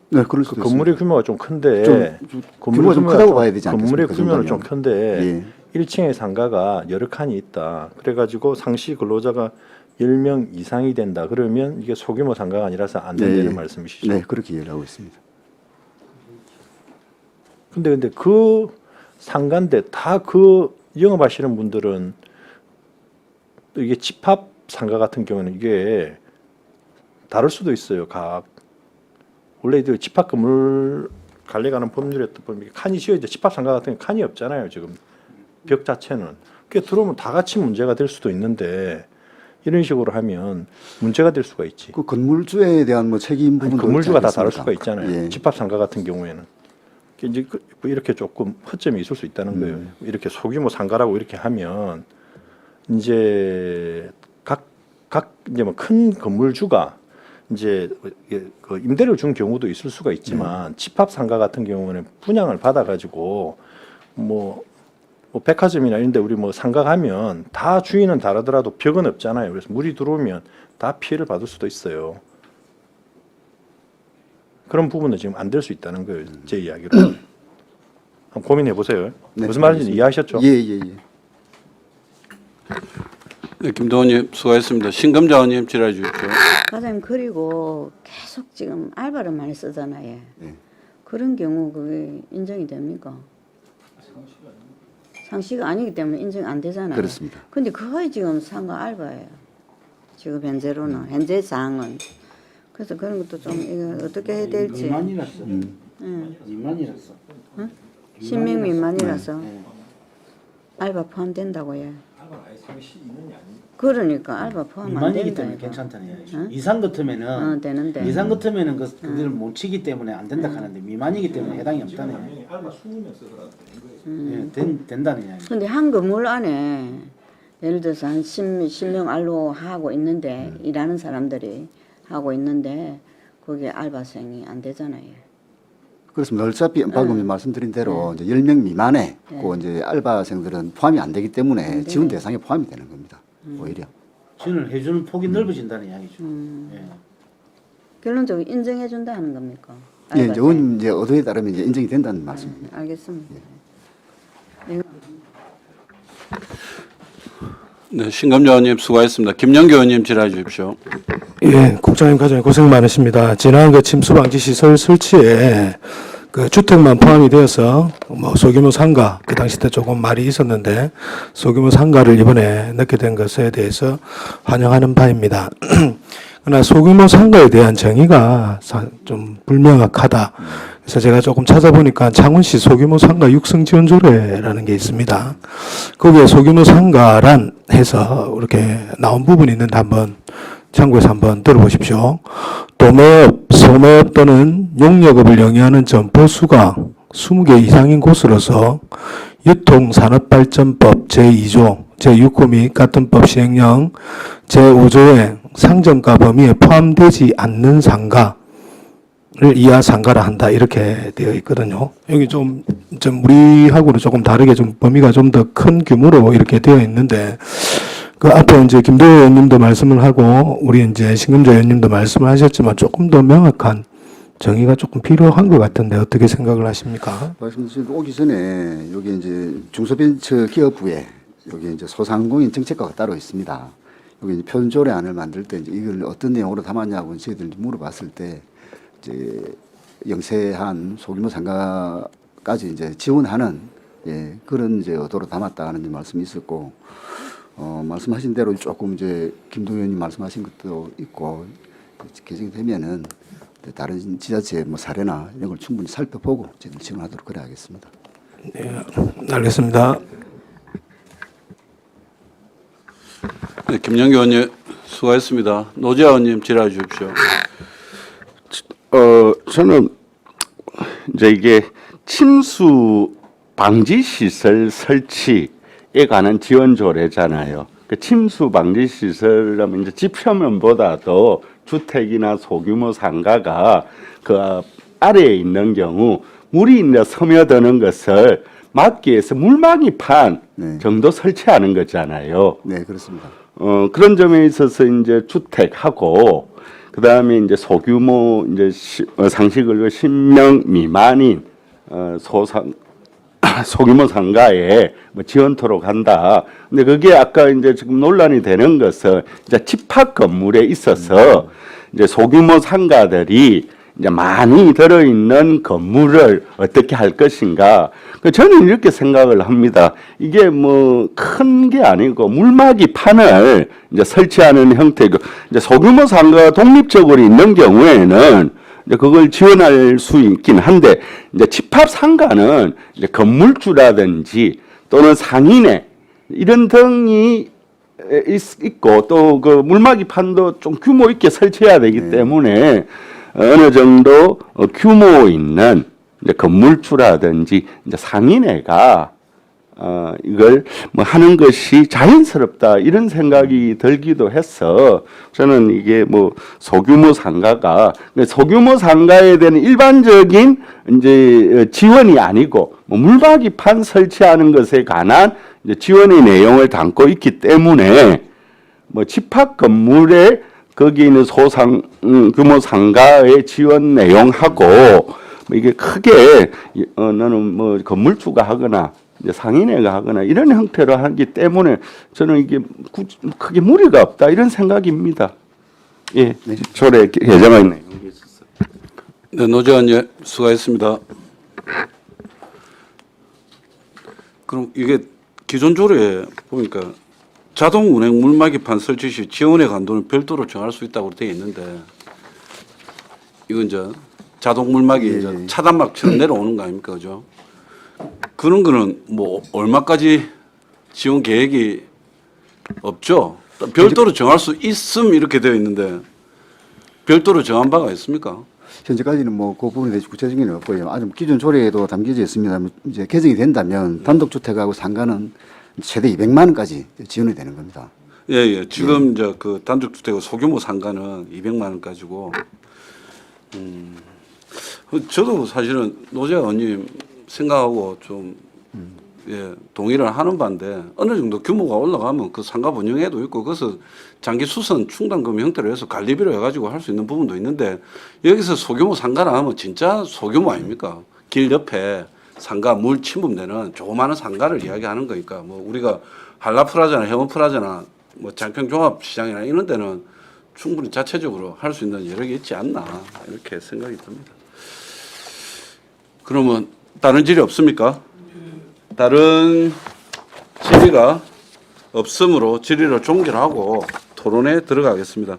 네, 그럴 그 수도 건물의 있습니다. 규모가 좀 큰데 좀 규모가 좀 크다고 봐야 되지 않겠습니까? 건물의 그 규모는 정도면. 좀 큰데 예. 1층에 상가가 여러 칸이 있다. 그래가지고 상시 근로자가 10명 이상이 된다. 그러면 이게 소규모 상가가 아니라서 안 된다는 네. 말씀이시죠? 네, 그렇게 이해를 하고 있습니다. 근데 그 상가인데 다 그 영업하시는 분들은 또 이게 집합 상가 같은 경우는 이게 다를 수도 있어요. 원래 이 집합 건물 관리가는 법률에 보면 칸이 지어져 집합 상가 같은 게 칸이 없잖아요. 지금 벽 자체는. 그게 들어오면 다 같이 문제가 될 수도 있는데 이런 식으로 하면 문제가 될 수가 있지. 그 건물주에 대한 뭐 책임 부분도 건물주가 다 있지 다를 않겠습니까? 수가 있잖아요. 예. 집합 상가 같은 경우에는 이제 이렇게 조금 허점이 있을 수 있다는 거예요. 이렇게 소규모 상가라고 이렇게 하면 이제 각 이제 뭐 큰 건물주가 이제 그 임대를 준 경우도 있을 수가 있지만 집합 상가 같은 경우는 분양을 받아 가지고 뭐 백화점이나 이런 데 우리 뭐 상가 가면 다 주인은 다르더라도 벽은 없잖아요. 그래서 물이 들어오면 다 피해를 받을 수도 있어요. 그런 부분은 지금 안 될 수 있다는 거예요. 제 이야기로. 한번 고민해 보세요. 네, 무슨 말인지 알겠습니다. 이해하셨죠? 예. 네, 김동원 의원님 수고하셨습니다. 신금자 의원님 질의해 주십시오. 과장님, 그리고 계속 지금 알바를 많이 쓰잖아요. 네. 그런 경우 그게 인정이 됩니까? 상시가 아니기 때문에 인정 안 되잖아요. 그렇습니다. 근데 거의 지금 상가 알바예요. 지금 현재로는 현재 상황은. 그래서 그런 것도 좀 이거 어떻게 해야 될지. 미만이라서. 응. 미만이라서. 10명 미만이라서 알바 포함된다고요. 그러니까 알바 포함 안 미만이기 된다. 때문에 이거. 괜찮다네요. 응? 이상 같으면은 되는데. 이상 같으면은 그걸 못 치기 때문에 안 된다 하는데 미만이기 때문에 해당이 없다네요. 된다는 이야기. 근데 한 건물 안에 예를 들어서 한 10명 알로 하고 있는데 일하는 사람들이 하고 있는데 거기에 알바생이 안 되잖아요. 그렇습니다. 어차피 방금 말씀드린 대로 이제 10명 미만의 그 이제 알바생들은 포함이 안 되기 때문에 지원 대상에 포함이 되는 겁니다. 오히려. 지원을 해주는 폭이 넓어진다는 이야기죠. 예. 결론적으로 인정해 준다 하는 겁니까? 예, 알바생. 이제 이제 의도에 따르면 이제 인정이 된다는 말씀입니다. 알겠습니다. 네, 신금자 의원님 수고하셨습니다. 김영규 의원님 질의해 주십시오. 예, 국장님, 과장님 고생 많으십니다. 지난 그 침수 방지 시설 설치에 그 주택만 포함이 되어서 뭐 소규모 상가 그 당시 때 조금 말이 있었는데 소규모 상가를 이번에 넣게 된 것에 대해서 환영하는 바입니다. 그러나 소규모 상가에 대한 정의가 좀 불명확하다. 그래서 제가 조금 찾아보니까 창원시 소규모 상가 육성 지원 조례라는 게 있습니다. 거기에 소규모 상가란 해서 이렇게 나온 부분이 있는데 한번 참고해서 한번 들어보십시오. 도매업, 소매업 또는 용역업을 영위하는 점포수가 20개 이상인 곳으로서 유통산업발전법 제2조, 제6호 및 같은 법 시행령 제5조의 상점가 범위에 포함되지 않는 상가를 이하 상가라 한다 이렇게 되어 있거든요. 여기 좀 우리하고는 조금 다르게 좀 범위가 좀 더 큰 규모로 이렇게 되어 있는데 그 앞에 이제 김도호 의원님도 말씀을 하고 우리 이제 신금자 의원님도 말씀을 하셨지만 조금 더 명확한 정의가 조금 필요한 것 같은데 어떻게 생각을 하십니까? 말씀드린 오기 전에 여기 이제 중소벤처기업부에 여기 이제 소상공인 정책과가 따로 있습니다. 여기 이제 표준조례안을 만들 때 이제 이걸 어떤 내용으로 담았냐고 저희들이 물어봤을 때 이제 영세한 소규모 상가까지 이제 지원하는 그런 이제 의도로 담았다는 말씀이 있었고 말씀하신 대로 조금 이제 김동현 의원님 말씀하신 것도 있고 개정이 되면은 다른 지자체 뭐 사례나 이런 걸 충분히 살펴보고 저희들 지원하도록 그래 하겠습니다. 네, 알겠습니다. 네, 김영규 의원님 수고하셨습니다. 노지아 의원님 질의해 주십시오. 저는 이제 이게 침수 방지 시설 설치에 관한 지원 조례잖아요. 그 침수 방지 시설이라면 이제 집 표면보다도 주택이나 소규모 상가가 그 아래에 있는 경우 물이 이제 스며드는 것을 막기 위해서 물막이판 정도 설치하는 거잖아요. 네, 그렇습니다. 그런 점에 있어서 이제 주택하고 그다음에 이제 소규모 이제 상식을 10명 미만인 소규모 상가에 뭐 지원토록 한다. 근데 그게 아까 이제 지금 논란이 되는 것은 이제 집합 건물에 있어서 이제 소규모 상가들이 이제 많이 들어있는 건물을 어떻게 할 것인가. 저는 이렇게 생각을 합니다. 이게 뭐 큰 게 아니고 물막이 판을 이제 설치하는 형태고, 이제 소규모 상가가 독립적으로 있는 경우에는 이제 그걸 지원할 수 있긴 한데, 이제 집합 상가는 이제 건물주라든지 또는 상인회 이런 등이 있고, 또 그 물막이 판도 좀 규모 있게 설치해야 되기 때문에 어느 정도 규모 있는 이제 건물주라든지 이제 상인회가 이걸 뭐 하는 것이 자연스럽다 이런 생각이 들기도 해서, 저는 이게 뭐 소규모 상가가 소규모 상가에 대한 일반적인 이제 지원이 아니고 뭐 물박이판 설치하는 것에 관한 이제 지원의 내용을 담고 있기 때문에, 뭐 집합 건물에 거기 있는 규모 상가의 지원 내용하고 뭐 이게 크게 나는 뭐 건물주가 하거나 이제 상인회가 하거나 이런 형태로 하기 때문에 저는 이게 크게 무리가 없다 이런 생각입니다. 예, 조례 개정안 내용이 있었어요. 네, 노재환 예, 수고했습니다. 그럼 이게 기존 조례에 보니까 자동 운행 물막이판 설치 시 지원의 간도는 별도로 정할 수 있다고 되어 있는데, 이건 이제 자동 물막이 이제 차단막처럼 내려오는 거 아닙니까, 그죠? 그런 거는 뭐 얼마까지 지원 계획이 없죠? 별도로 정할 수 있음 이렇게 되어 있는데 별도로 정한 바가 있습니까? 현재까지는 뭐 그 부분에 대해서 구체적인 건 없고요. 아주 기존 조례에도 담겨져 있습니다. 이제 개정이 된다면 단독주택하고 상가는 최대 200만 원까지 지원이 되는 겁니다. 예, 예. 지금 이제 그 단독주택 소규모 상가는 200만 원까지고, 저도 사실은 노재환 의원님 생각하고 좀 예, 동의를 하는 바인데, 어느 정도 규모가 올라가면 그 상가 운영에도 있고, 그래서 장기 수선 충당금 형태로 해서 관리비로 해가지고 할 수 있는 부분도 있는데, 여기서 소규모 상가라 하면 진짜 소규모 아닙니까? 길 옆에 상가 물 침범되는 조그마한 상가를 이야기하는 거니까, 뭐 우리가 한라프라자나 해운프라자나 뭐 장평종합시장이나 이런 데는 충분히 자체적으로 할 수 있는 여력이 있지 않나 이렇게 생각이 듭니다. 그러면 다른 질의 없습니까? 다른 질의가 없으므로 질의를 종결하고 토론에 들어가겠습니다.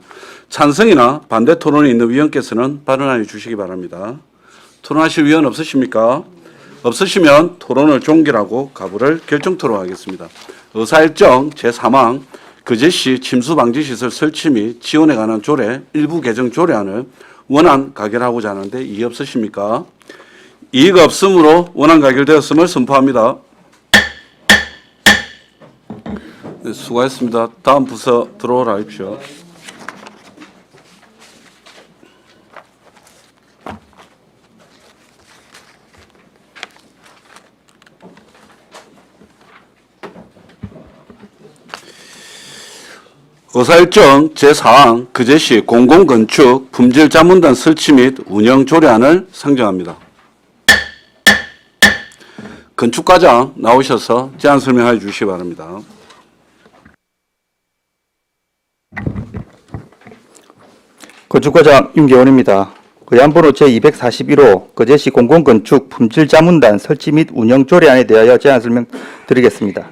찬성이나 반대 토론이 있는 위원께서는 발언하여 주시기 바랍니다. 토론하실 위원 없으십니까? 없으시면 토론을 종결하고 가부를 결정 토론하겠습니다. 의사일정 제3항 거제시 침수방지시설 설치 및 지원에 관한 조례 일부 개정 조례안을 원안 가결하고자 하는데 이의 없으십니까? 이의가 없으므로 원안 가결되었음을 선포합니다. 네, 수고하셨습니다. 다음 부서 들어오라 하십시오. 의사일정 제4항 거제시 공공건축 품질자문단 설치 및 운영 조례안을 상정합니다. 건축과장 나오셔서 제안 설명해 주시기 바랍니다. 건축과장 윤계원입니다. 의안번호 제241호 거제시 공공건축 품질자문단 설치 및 운영 조례안에 대하여 제안 설명드리겠습니다.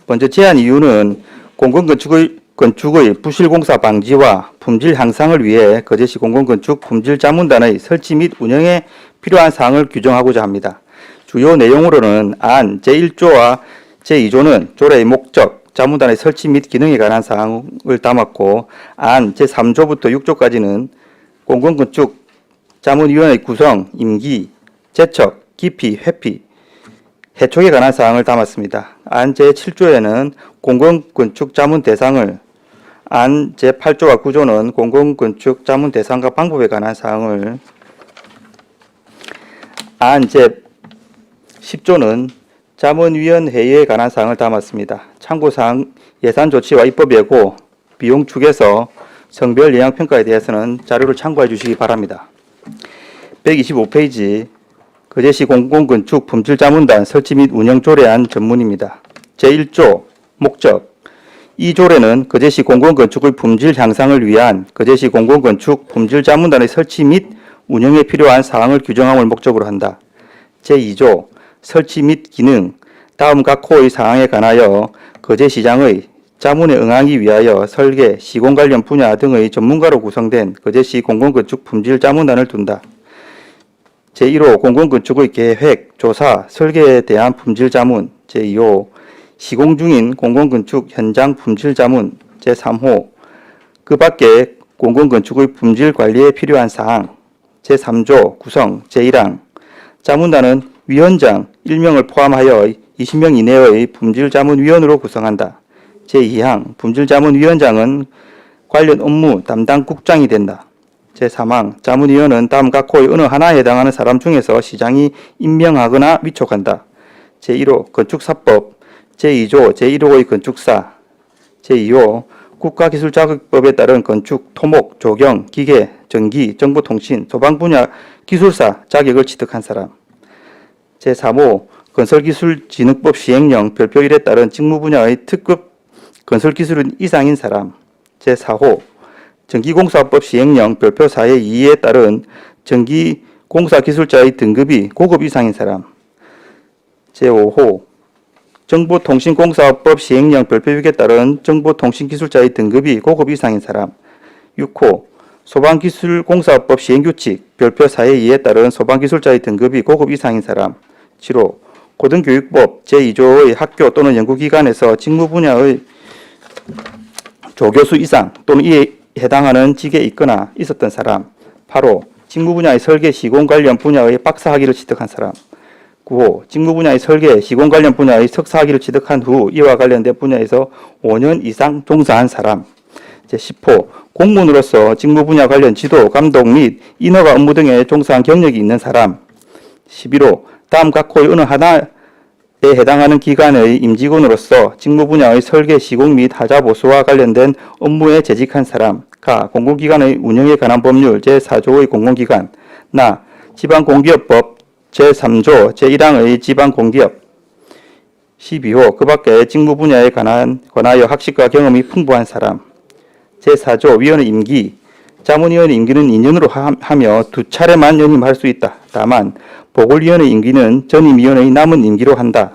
먼저 제안 이유는 건축의 부실공사 방지와 품질 향상을 위해 거제시 공공건축 품질자문단의 설치 및 운영에 필요한 사항을 규정하고자 합니다. 주요 내용으로는 안 제1조와 제2조는 조례의 목적, 자문단의 설치 및 기능에 관한 사항을 담았고, 안 제3조부터 6조까지는 공공건축 자문위원회 구성, 임기, 제척, 기피, 회피, 해촉에 관한 사항을 담았습니다. 안 제7조에는 공공건축 자문 대상을, 안 제8조와 9조는 공공건축 자문 대상과 방법에 관한 사항을, 안 제10조는 자문위원회의에 관한 사항을 담았습니다. 참고사항 예산 조치와 입법 예고, 비용 축에서 성별 영향평가에 대해서는 자료를 참고해 주시기 바랍니다. 125페이지 거제시 공공건축 품질자문단 설치 및 운영 조례안 전문입니다. 제1조 목적. 이 조례는 거제시 공공건축의 품질 향상을 위한 거제시 공공건축 품질자문단의 설치 및 운영에 필요한 사항을 규정함을 목적으로 한다. 제2조 설치 및 기능 다음 각 호의 사항에 관하여 거제시장의 자문에 응하기 위하여 설계, 시공 관련 분야 등의 전문가로 구성된 거제시 공공건축 품질 자문단을 둔다. 제1호 공공건축의 계획, 조사, 설계에 대한 품질 자문. 제2호 시공 중인 공공건축 현장 품질 자문. 제3호 그 밖에 공공건축의 품질 관리에 필요한 사항. 제3조 구성. 제1항 자문단은 위원장 1명을 포함하여 20명 이내의 품질자문위원으로 구성한다. 제2항 품질자문위원장은 관련 업무 담당 국장이 된다. 제3항 자문위원은 다음 각 호의 어느 하나에 해당하는 사람 중에서 시장이 임명하거나 위촉한다. 제1호 건축사법 제2조 제1호의 건축사 제2호 국가기술자격법에 따른 건축, 토목, 조경, 기계, 전기, 정보통신, 소방 분야 기술사 자격을 취득한 사람. 제3호 건설기술진흥법 시행령 별표 1에 따른 직무 분야의 특급 건설기술인 이상인 사람. 제4호 전기공사법 시행령 별표 4의 2에 따른 전기공사기술자의 등급이 고급 이상인 사람. 제5호 정보통신공사법 시행령 별표 6에 따른 정보통신기술자의 등급이 고급 이상인 사람. 6호 소방기술공사법 시행규칙 별표 4의 2에 따른 소방기술자의 등급이 고급 이상인 사람. 7호 고등교육법 제2조의 학교 또는 연구기관에서 직무 분야의 조교수 이상 또는 이에 해당하는 직에 있거나 있었던 사람. 8호 직무 분야의 설계, 시공 관련 분야의 박사학위를 취득한 사람. 9호 직무 분야의 설계, 시공 관련 분야의 석사학위를 취득한 후 이와 관련된 분야에서 5년 이상 종사한 사람. 제10호 공무원으로서 직무 분야 관련 지도, 감독 및 인허가 업무 등에 종사한 경력이 있는 사람. 11호 다음 각 호의 어느 하나에 해당하는 기관의 임직원으로서 직무 분야의 설계, 시공 및 하자 보수와 관련된 업무에 재직한 사람. 가 공공기관의 운영에 관한 법률 제4조의 공공기관. 나 지방공기업법 제3조 제1항의 지방공기업. 12호 그 밖에 직무 분야에 관하여 학식과 경험이 풍부한 사람. 제4조 위원의 임기 자문위원의 임기는 2년으로 하며 2차례만 연임할 수 있다. 다만 보궐위원의 임기는 전임위원의 남은 임기로 한다.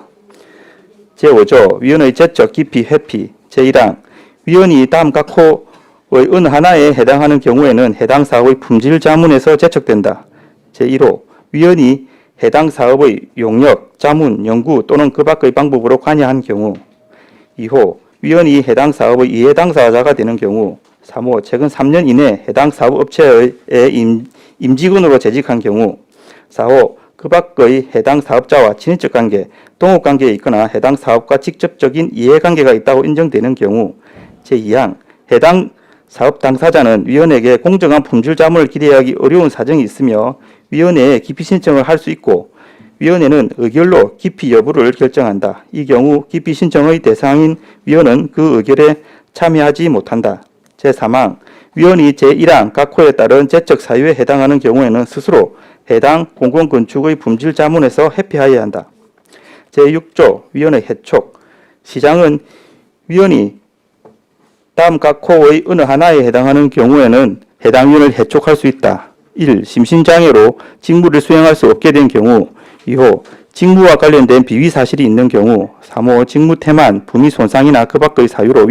제5조 위원의 제적, 기피, 회피. 제1항 위원이 다음 각 호의 어느 하나에 해당하는 경우에는 해당 사업의 품질 자문에서 제척된다. 제1호 위원이 해당 사업의 용역, 자문, 연구 또는 그 밖의 방법으로 관여한 경우. 2호 위원이 해당 사업의 이해 당사자가 되는 경우. 3호 최근 3년 이내 해당 사업업체의 임직원으로 재직한 경우. 4호 그 밖의 해당 사업자와 친인척 관계, 동업 관계에 있거나 해당 사업과 직접적인 이해관계가 있다고 인정되는 경우. 제2항 해당 사업 당사자는 위원에게 공정한 품질 자문을 기대하기 어려운 사정이 있으며 위원회에 기피 신청을 할 수 있고 위원회는 의결로 기피 여부를 결정한다. 이 경우 기피 신청의 대상인 위원은 그 의결에 참여하지 못한다. 제3항 위원이 제1항 각 호에 따른 제적 사유에 해당하는 경우에는 스스로 해당 공공건축의 품질 자문에서 회피하여야 한다. 제6조 위원의 해촉 시장은 위원이 다음 각 호의 어느 하나에 해당하는 경우에는 해당 위원을 해촉할 수 있다. 1. 심신장애로 직무를 수행할 수 없게 된 경우. 2호 직무와 관련된 비위 사실이 있는 경우. 3호 직무 태만, 분위 손상이나 그 밖의 사유로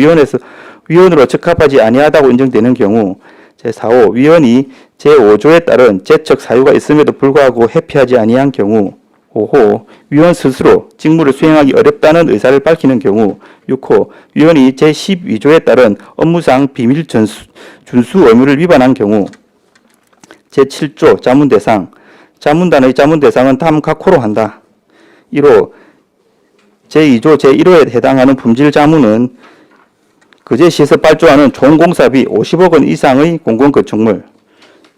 위원으로 적합하지 아니하다고 인정되는 경우. 제4호 위원이 제5조에 따른 제척 사유가 있음에도 불구하고 회피하지 아니한 경우. 5호 위원 스스로 직무를 수행하기 어렵다는 의사를 밝히는 경우. 6호 위원이 제12조에 따른 업무상 비밀 준수 의무를 위반한 경우. 제7조 자문대상 자문단의 자문대상은 다음 각 호로 한다. 1호 제2조 제1호에 해당하는 품질 자문은 거제시에서 발주하는 총 공사비 50억 원 이상의 공공건축물.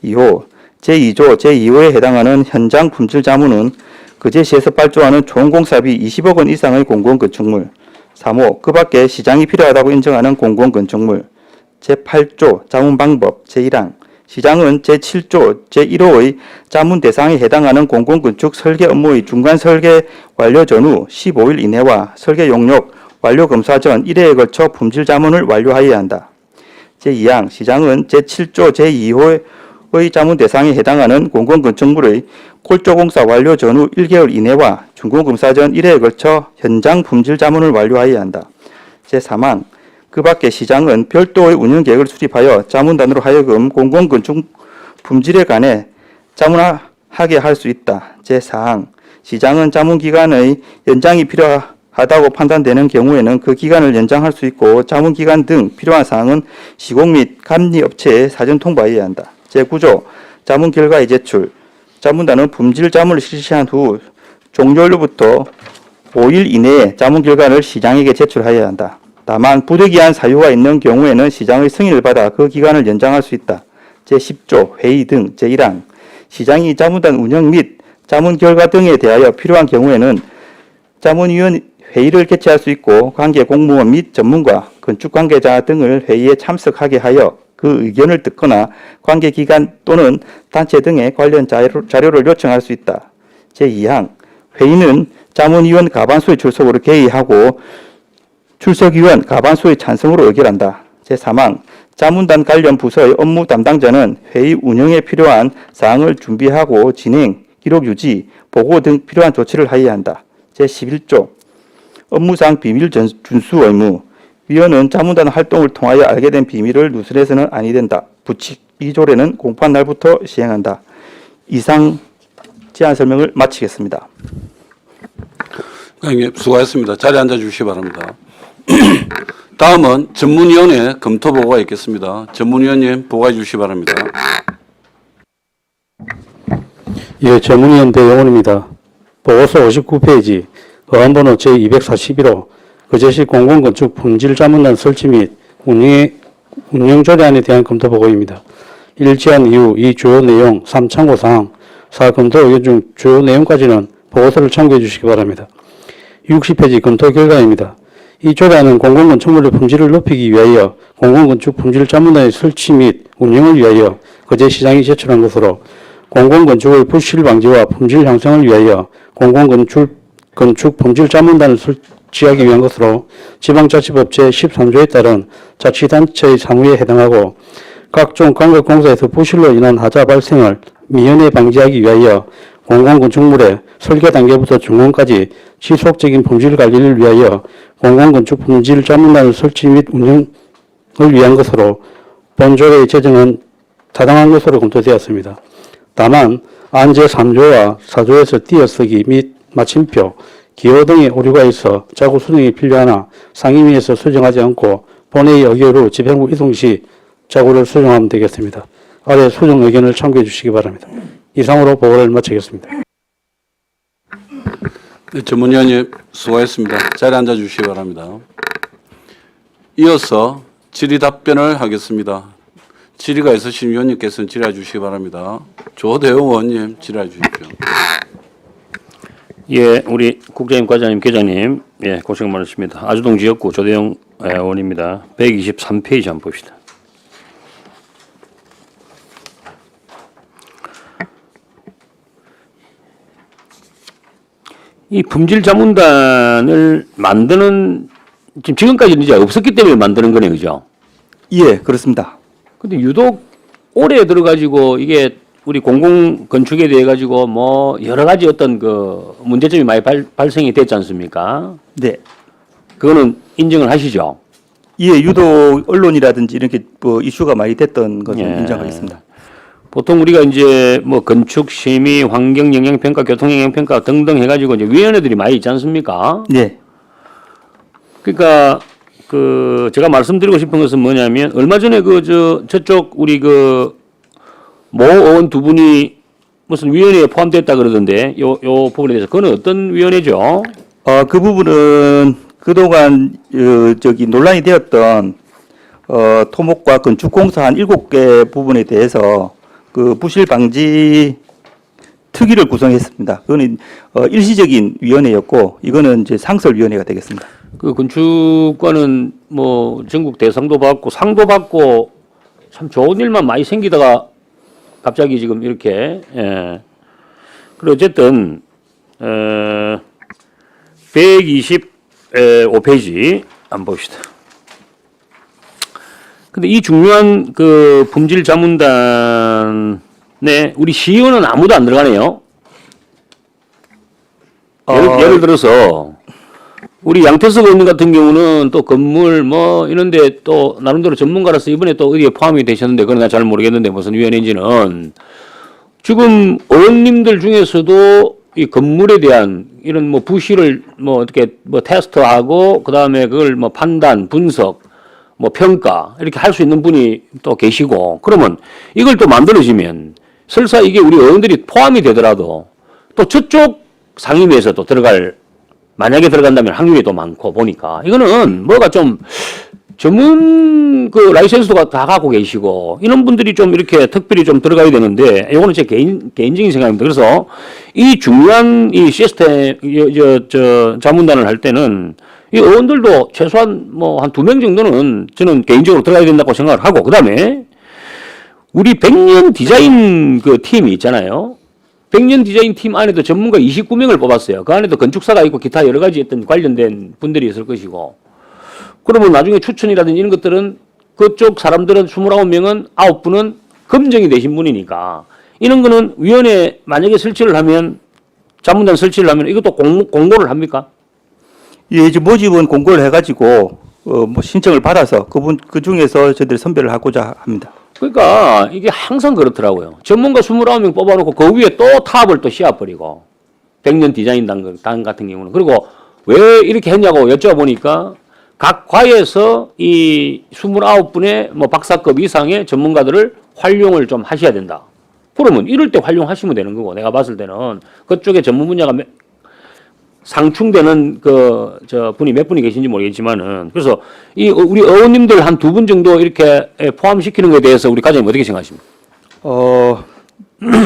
2호 제2조 제2호에 해당하는 현장 품질 자문은 거제시에서 발주하는 총 공사비 20억 원 이상의 공공건축물. 3호 그 밖에 시장이 필요하다고 인정하는 공공건축물. 제8조 자문방법 제1항 시장은 제7조 제1호의 자문 대상에 해당하는 공공건축 설계 업무의 중간 설계 완료 전후 15일 이내와 설계 용역 완료 검사 전 1회에 걸쳐 품질 자문을 완료하여야 한다. 제2항 시장은 제7조 제2호의 자문 대상에 해당하는 공공건축물의 콜조공사 완료 전후 1개월 이내와 준공검사 전 1회에 걸쳐 현장 품질 자문을 완료하여야 한다. 제3항 그 밖에 시장은 별도의 운영계획을 수립하여 자문단으로 하여금 공공건축 품질에 관해 자문하게 할 수 있다. 제4항 시장은 자문기간의 연장이 필요하다고 판단되는 경우에는 그 기간을 연장할 수 있고 자문기간 등 필요한 사항은 시공 및 감리업체에 사전 통보하여야 한다. 제9조 자문 결과의 제출 자문단은 품질 자문을 실시한 후 종료일로부터 5일 이내에 자문 결과를 시장에게 제출하여야 한다. 다만 부득이한 사유가 있는 경우에는 시장의 승인을 받아 그 기간을 연장할 수 있다. 제10조 회의 등 제1항 시장이 자문단 운영 및 자문 결과 등에 대하여 필요한 경우에는 자문위원 회의를 개최할 수 있고 관계 공무원 및 전문가, 건축 관계자 등을 회의에 참석하게 하여 그 의견을 듣거나 관계기관 또는 단체 등의 관련 자료를 요청할 수 있다. 제2항 회의는 자문위원 과반수의 출석으로 개의하고 출석위원 과반수의 찬성으로 의결한다. 제3항 자문단 관련 부서의 업무 담당자는 회의 운영에 필요한 사항을 준비하고 진행, 기록 유지, 보고 등 필요한 조치를 하여야 한다. 제11조 업무상 비밀 준수 의무 위원은 자문단 활동을 통하여 알게 된 비밀을 누설해서는 아니 된다. 부칙 2조례는 공포한 날부터 시행한다. 이상 제안 설명을 마치겠습니다. 의원님 수고하셨습니다. 자리에 앉아주시기 바랍니다. 다음은 전문위원회 검토 보고가 있겠습니다. 전문위원님 보고해 주시기 바랍니다. 예, 전문위원 배용원입니다. 보고서 59페이지 어안번호 제241호 거제시 공공건축 품질 자문단 설치 및 운영 조례안에 대한 검토 보고입니다. 1지안 이후 이 주요 내용 3참고 사항 4검토 의견 중 주요 내용까지는 보고서를 참고해 주시기 바랍니다. 60페이지 검토 결과입니다. 이 조례안은 공공건축물의 품질을 높이기 위하여 공공건축 품질 자문단의 설치 및 운영을 위하여 거제시장이 제출한 것으로 공공건축의 부실 방지와 품질 향상을 위하여 공공건축 품질 자문단을 설치하기 위한 것으로 지방자치법 제13조에 따른 자치단체의 사무에 해당하고 각종 관계공사에서 부실로 인한 하자 발생을 미연에 방지하기 위하여 공공건축물의 설계 단계부터 준공까지 지속적인 품질 관리를 위하여 공공건축 품질 자문단을 설치 및 운영을 위한 것으로 본 조례의 제정은 타당한 것으로 검토되었습니다. 다만 안 제3조와 4조에서 띄어쓰기 및 마침표, 기호 등의 오류가 있어 자구 수정이 필요하나 상임위에서 수정하지 않고 본회의 의결 후 집행부 이동 시 자구를 수정하면 되겠습니다. 아래 수정 의견을 참고해 주시기 바랍니다. 이상으로 보고를 마치겠습니다. 네, 전문위원님 수고하셨습니다. 자리에 앉아주시기 바랍니다. 이어서 질의 답변을 하겠습니다. 질의가 있으신 위원님께서는 질의해 주시기 바랍니다. 조대웅 의원님 질의해 주십시오. 예, 우리 국장님, 과장님, 계장님, 예, 고생 많으십니다. 아주동 지역구 조대영 의원입니다. 123페이지 한번 봅시다. 이 품질 자문단을 만드는 지금까지는 이제 없었기 때문에 만드는 거네요, 그죠? 예, 그렇습니다. 근데 유독 올해 들어가지고 이게 우리 공공 건축에 대해 가지고 뭐 여러 가지 어떤 그 문제점이 많이 발생이 됐지 않습니까? 네. 그거는 인정을 하시죠? 예, 유독 언론이라든지 이렇게 뭐 이슈가 많이 됐던 것은 예. 인정하겠습니다. 보통 우리가 이제 뭐 건축 심의, 환경 영향 평가, 교통 영향 평가 등등 해가지고 이제 위원회들이 많이 있지 않습니까? 네. 그러니까 그 제가 말씀드리고 싶은 것은 뭐냐면 얼마 전에 그 저쪽 우리 그 모 의원 두 분이 무슨 위원회에 포함됐다 그러던데 요 부분에 대해서 그건 어떤 위원회죠? 그 부분은 그동안 논란이 되었던 토목과 건축공사 한 7개 부분에 대해서 그 부실 방지 특위를 구성했습니다. 그거는 일시적인 위원회였고 이거는 이제 상설위원회가 되겠습니다. 그 건축과는 뭐 전국 대상도 받고 상도 받고 참 좋은 일만 많이 생기다가 갑자기 지금 이렇게 예. 그리고 어쨌든 125페이지 한번 봅시다. 근데 이 중요한 그 품질 자문단 네, 우리 시의원은 아무도 안 들어가네요. 예를 들어서 우리 양태석 의원 같은 경우는 또 건물 뭐 이런데 또 나름대로 전문가라서 이번에 또 어디에 포함이 되셨는데 그건 잘 모르겠는데 무슨 위원회인지는 지금 의원님들 중에서도 이 건물에 대한 이런 뭐 부실을 뭐 어떻게 뭐 테스트하고 그다음에 그걸 뭐 판단, 분석, 뭐 평가 이렇게 할 수 있는 분이 또 계시고 그러면 이걸 또 만들어지면 설사 이게 우리 의원들이 포함이 되더라도 또 저쪽 상임위에서도 만약에 들어간다면 확률이 더 많고 보니까 이거는 뭐가 좀 전문 그 라이센스도 다 갖고 계시고 이런 분들이 좀 이렇게 특별히 좀 들어가야 되는데 이거는 제 개인적인 생각입니다. 그래서 이 중요한 이 시스템 자문단을 할 때는 이 의원들도 최소한 뭐 한 2명 정도는 저는 개인적으로 들어가야 된다고 생각을 하고 그다음에 우리 100년 디자인 그 팀이 있잖아요. 100년 디자인 팀 안에도 전문가 29명을 뽑았어요. 그 안에도 건축사가 있고 기타 여러 가지 어떤 관련된 분들이 있을 것이고 그러면 나중에 추천이라든지 이런 것들은 그쪽 사람들은 29명은 9분은 검증이 되신 분이니까 이런 거는 위원회 만약에 설치를 하면 자문단 설치를 하면 이것도 공고를 합니까? 예, 이제 모집은 공고를 해가지고 뭐 신청을 받아서 그 중에서 저희들이 선별을 하고자 합니다. 그러니까 이게 항상 그렇더라고요. 전문가 29명 뽑아놓고 그 위에 또 탑을 또 씌워버리고 100년 디자인 단 같은 경우는 그리고 왜 이렇게 했냐고 여쭤보니까 각 과에서 이 29분의 뭐 박사급 이상의 전문가들을 활용을 좀 하셔야 된다. 그러면 이럴 때 활용하시면 되는 거고 내가 봤을 때는 그쪽에 전문 분야가 상충되는 분이 몇 분이 계신지 모르겠지만은 그래서 이 우리 의원님들 한 2분 정도 이렇게 포함시키는 것에 대해서 우리 과장님 어떻게 생각하십니까?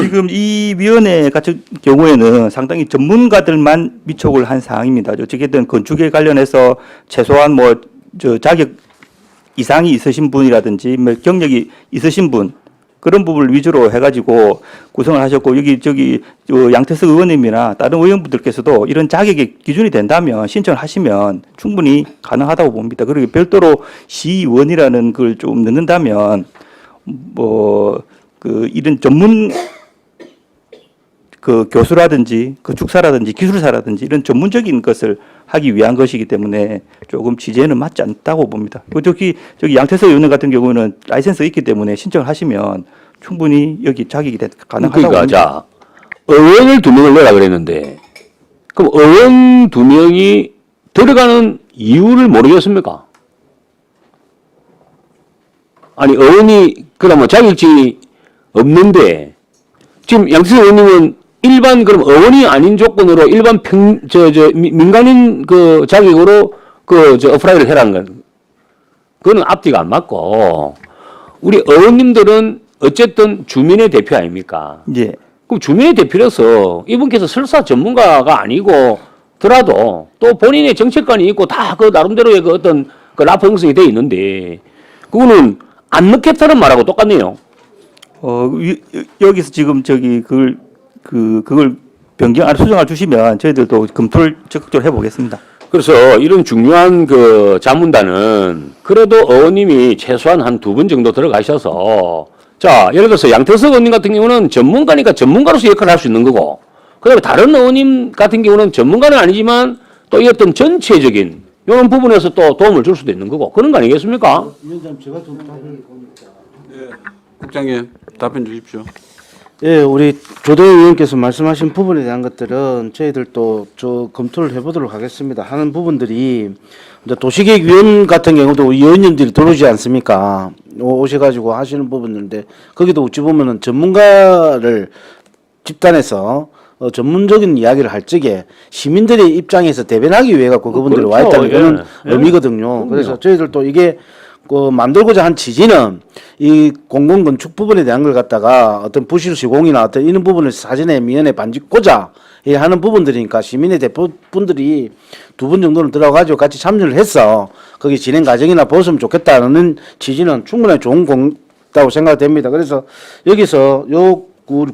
지금 이 위원회 같은 경우에는 상당히 전문가들만 미촉을 한 사항입니다. 어쨌든 건축에 관련해서 최소한 뭐 자격 이상이 있으신 분이라든지 뭐 경력이 있으신 분 그런 부분을 위주로 해가지고 구성을 하셨고 양태석 의원님이나 다른 의원분들께서도 이런 자격의 기준이 된다면 신청을 하시면 충분히 가능하다고 봅니다. 그리고 별도로 시의원이라는 걸 좀 넣는다면 이런 전문 교수라든지 건축사라든지 기술사라든지 이런 전문적인 것을 하기 위한 것이기 때문에 조금 취재는 맞지 않다고 봅니다. 저기 양태석 의원 같은 경우는 라이센스가 있기 때문에 신청을 하시면 충분히 여기 자격이 가능하다고 그러니까 봅니다. 자 의원을 2명을 내라 그랬는데 그럼 의원 2명이 들어가는 이유를 모르겠습니까? 아니 의원이 그러면 자격증이 없는데 지금 양태석 의원님은 일반 그럼 의원이 아닌 조건으로 일반 민간인 그 자격으로 어플라이를 해라는 건 그거는 앞뒤가 안 맞고 우리 의원님들은 어쨌든 주민의 대표 아닙니까? 예. 그럼 주민의 대표로서 이분께서 설사 전문가가 아니고 더라도 또 본인의 정책관이 있고 다 그 나름대로의 그 어떤 그 라프 형성이 돼 있는데 그거는 안 넣겠다는 말하고 똑같네요. 여기서 지금 그걸 수정을 주시면 저희들도 검토를 적극적으로 해보겠습니다. 그래서 이런 중요한 그 자문단은 그래도 의원님이 최소한 한 2분 정도 들어가셔서 자, 예를 들어서 양태석 의원님 같은 경우는 전문가니까 전문가로서 역할을 할 수 있는 거고 그다음에 다른 의원님 같은 경우는 전문가는 아니지만 또 이 어떤 전체적인 이런 부분에서 또 도움을 줄 수도 있는 거고 그런 거 아니겠습니까? 국장님 답변 주십시오. 예, 우리 조대 의원께서 말씀하신 부분에 대한 것들은 저희들도 검토를 해보도록 하겠습니다. 하는 부분들이 이제 도시계획위원 같은 경우도 의원님들이 들어오지 않습니까? 오셔가지고 하시는 부분인데 거기도 어찌 보면은 전문가를 집단에서 전문적인 이야기를 할 적에 시민들의 입장에서 대변하기 위해 갖고 그분들이 와 있다는 그런 의미거든요. 그래서 저희들도 이게 만들고자 한 취지는 이 공공건축 부분에 대한 걸 갖다가 어떤 부실 시공이나 어떤 이런 부분을 사전에 미연에 반직고자 하는 부분들이니까 시민의 대표분들이 2분 정도는 들어가지고 같이 참여를 해서 거기 진행 과정이나 보셨으면 좋겠다는 취지는 충분히 좋은 거라고 생각됩니다. 그래서 여기서 요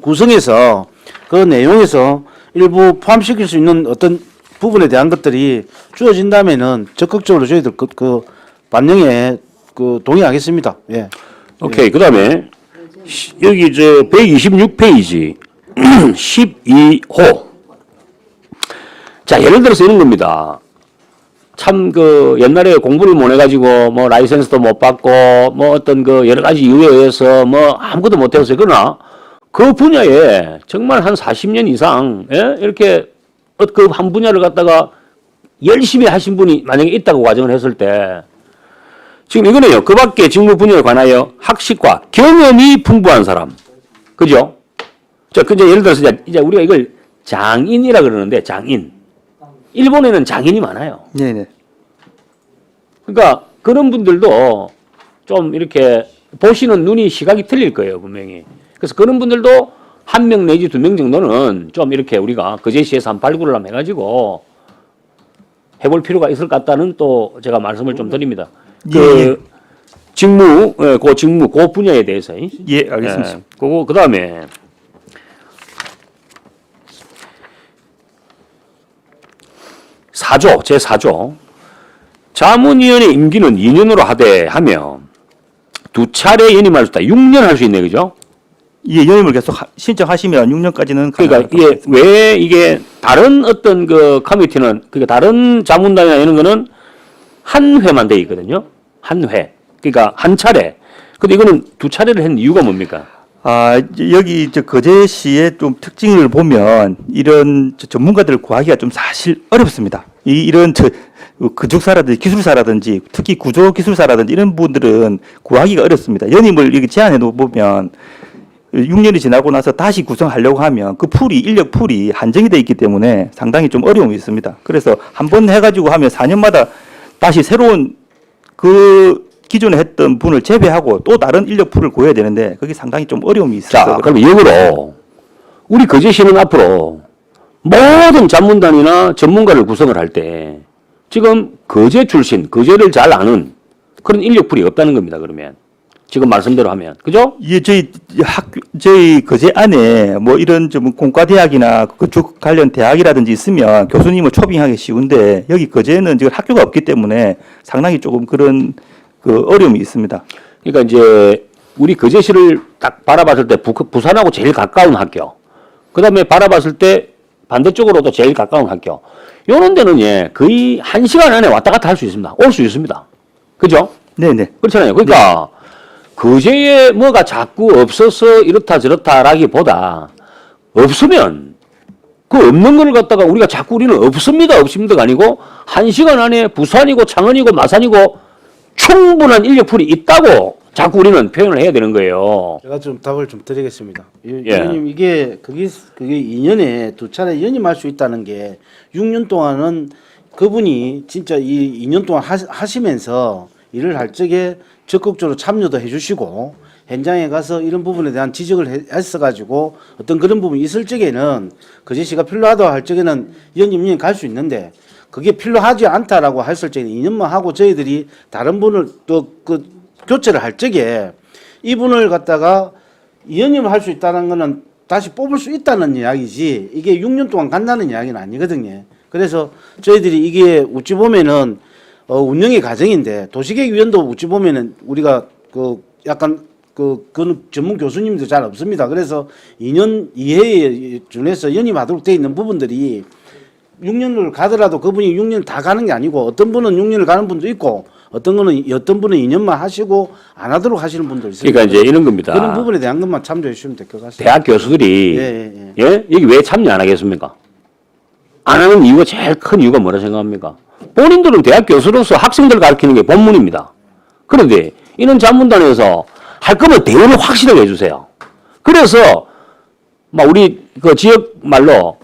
구성에서 그 내용에서 일부 포함시킬 수 있는 어떤 부분에 대한 것들이 주어진다면은 적극적으로 저희들 반영에 동의하겠습니다. 예. 오케이. 그다음에 여기 저 126페이지 12호. 자, 예를 들어서 이런 겁니다. 참 그 옛날에 공부를 못 해가지고 뭐 라이센스도 못 받고 뭐 어떤 그 여러 가지 이유에 의해서 뭐 아무것도 못 해서 그러나 그 분야에 정말 한 40년 이상 이렇게 그 한 분야를 갖다가 열심히 하신 분이 만약에 있다고 가정을 했을 때 지금 이거는요. 그 밖에 직무 분야에 관하여 학식과 경험이 풍부한 사람. 그죠? 자, 그 이제 예를 들어서 이제 우리가 이걸 장인이라 그러는데 장인. 일본에는 장인이 많아요. 네네. 그러니까 그런 분들도 좀 이렇게 보시는 눈이 시각이 틀릴 거예요, 분명히. 그래서 그런 분들도 1명 내지 2명 정도는 좀 이렇게 우리가 그 제시에서 한 발굴을 한번 해가지고 해볼 필요가 있을 것 같다는 또 제가 말씀을 좀 드립니다. 그 직무, 그 분야에 대해서. 예, 알겠습니다. 예, 그거 그 다음에 제4조. 자문위원회 임기는 2년으로 하되 하며 2차례 연임할 수 있다. 6년 할 수 있네, 그죠? 예, 연임을 계속 신청하시면 6년까지는 그러니까 이게 왜 이게 다른 어떤 그 커미티는 그러니까 다른 자문단이나 이런 거는 한 회만 돼 있거든요. 한 회. 그러니까 한 차례. 근데 이거는 2차례를 했는 이유가 뭡니까? 아, 여기 거제시의 좀 특징을 보면 이런 전문가들을 구하기가 좀 사실 어렵습니다. 이런 건축사라든지 기술사라든지 특히 구조기술사라든지 이런 분들은 구하기가 어렵습니다. 연임을 이렇게 제안해 놓으면 6년이 지나고 나서 다시 구성하려고 하면 그 인력 풀이 한정이 돼 있기 때문에 상당히 좀 어려움이 있습니다. 그래서 한 번 해가지고 하면 4년마다 다시 새로운 그 기존에 했던 분을 제외하고 또 다른 인력 풀을 구해야 되는데 그게 상당히 좀 어려움이 있어요. 자, 그럼 역으로 우리 거제시는 앞으로 모든 자문단이나 전문가를 구성을 할 때 지금 거제 출신, 거제를 잘 아는 그런 인력풀이 없다는 겁니다. 그러면 지금 말씀대로 하면 그죠? 예, 저희 거제 안에 뭐 이런 좀 공과대학이나 그쪽 관련 대학이라든지 있으면 교수님을 초빙하기 쉬운데 여기 거제는 지금 학교가 없기 때문에 상당히 조금 그런 그 어려움이 있습니다. 그러니까 이제 우리 거제시를 딱 바라봤을 때 부산하고 제일 가까운 학교, 그 다음에 바라봤을 때 반대쪽으로도 제일 가까운 학교, 요런 데는 예 거의 1시간 안에 왔다 갔다 할 수 있습니다. 올 수 있습니다. 그죠? 네네. 그렇잖아요. 그러니까 거제에 뭐가 자꾸 없어서 이렇다 저렇다라기보다 없으면 그 없는 걸 갖다가 우리가 자꾸 우리는 없습니다가 아니고 1시간 안에 부산이고 창원이고 마산이고 충분한 인력풀이 있다고 자꾸 우리는 표현을 해야 되는 거예요. 제가 좀 답을 좀 드리겠습니다. 예. 의원님 이게 그게 2년에 2차례 연임할 수 있다는 게 6년 동안은 그분이 진짜 이 2년 동안 하시면서 일을 할 적에 적극적으로 참여도 해주시고 현장에 가서 이런 부분에 대한 지적을 했어가지고 어떤 그런 부분이 있을 적에는 거제시가 필요하다고 할 적에는 연임이 갈 수 있는데 그게 필요하지 않다라고 했을 적에는 2년만 하고 저희들이 다른 분을 또 그 교체를 할 적에 이분을 갖다가 연임을 할 수 있다는 거는 다시 뽑을 수 있다는 이야기지 이게 6년 동안 간다는 이야기는 아니거든요. 그래서 저희들이 이게 어찌 보면은 운영의 과정인데 도시계획위원도 어찌 보면은 우리가 그 약간 그 전문 교수님도 잘 없습니다. 그래서 2년 이해에 준해서 연임하도록 돼 있는 부분들이 6년을 가더라도 그분이 6년 다 가는 게 아니고 어떤 분은 6년을 가는 분도 있고 어떤 분은 2년만 하시고 안 하도록 하시는 분도 있습니다. 그러니까 이제 이런 겁니다. 그런 부분에 대한 것만 참조해 주시면 될 것 같습니다. 대학 교수들이 예? 여기 왜 참여 안 하겠습니까? 안 하는 이유가 제일 큰 이유가 뭐라 생각합니까? 본인들은 대학 교수로서 학생들 가르치는 게 본문입니다. 그런데 이런 자문단에서 할 거면 대우를 확실하게 해주세요. 그래서 막 우리 그 지역 말로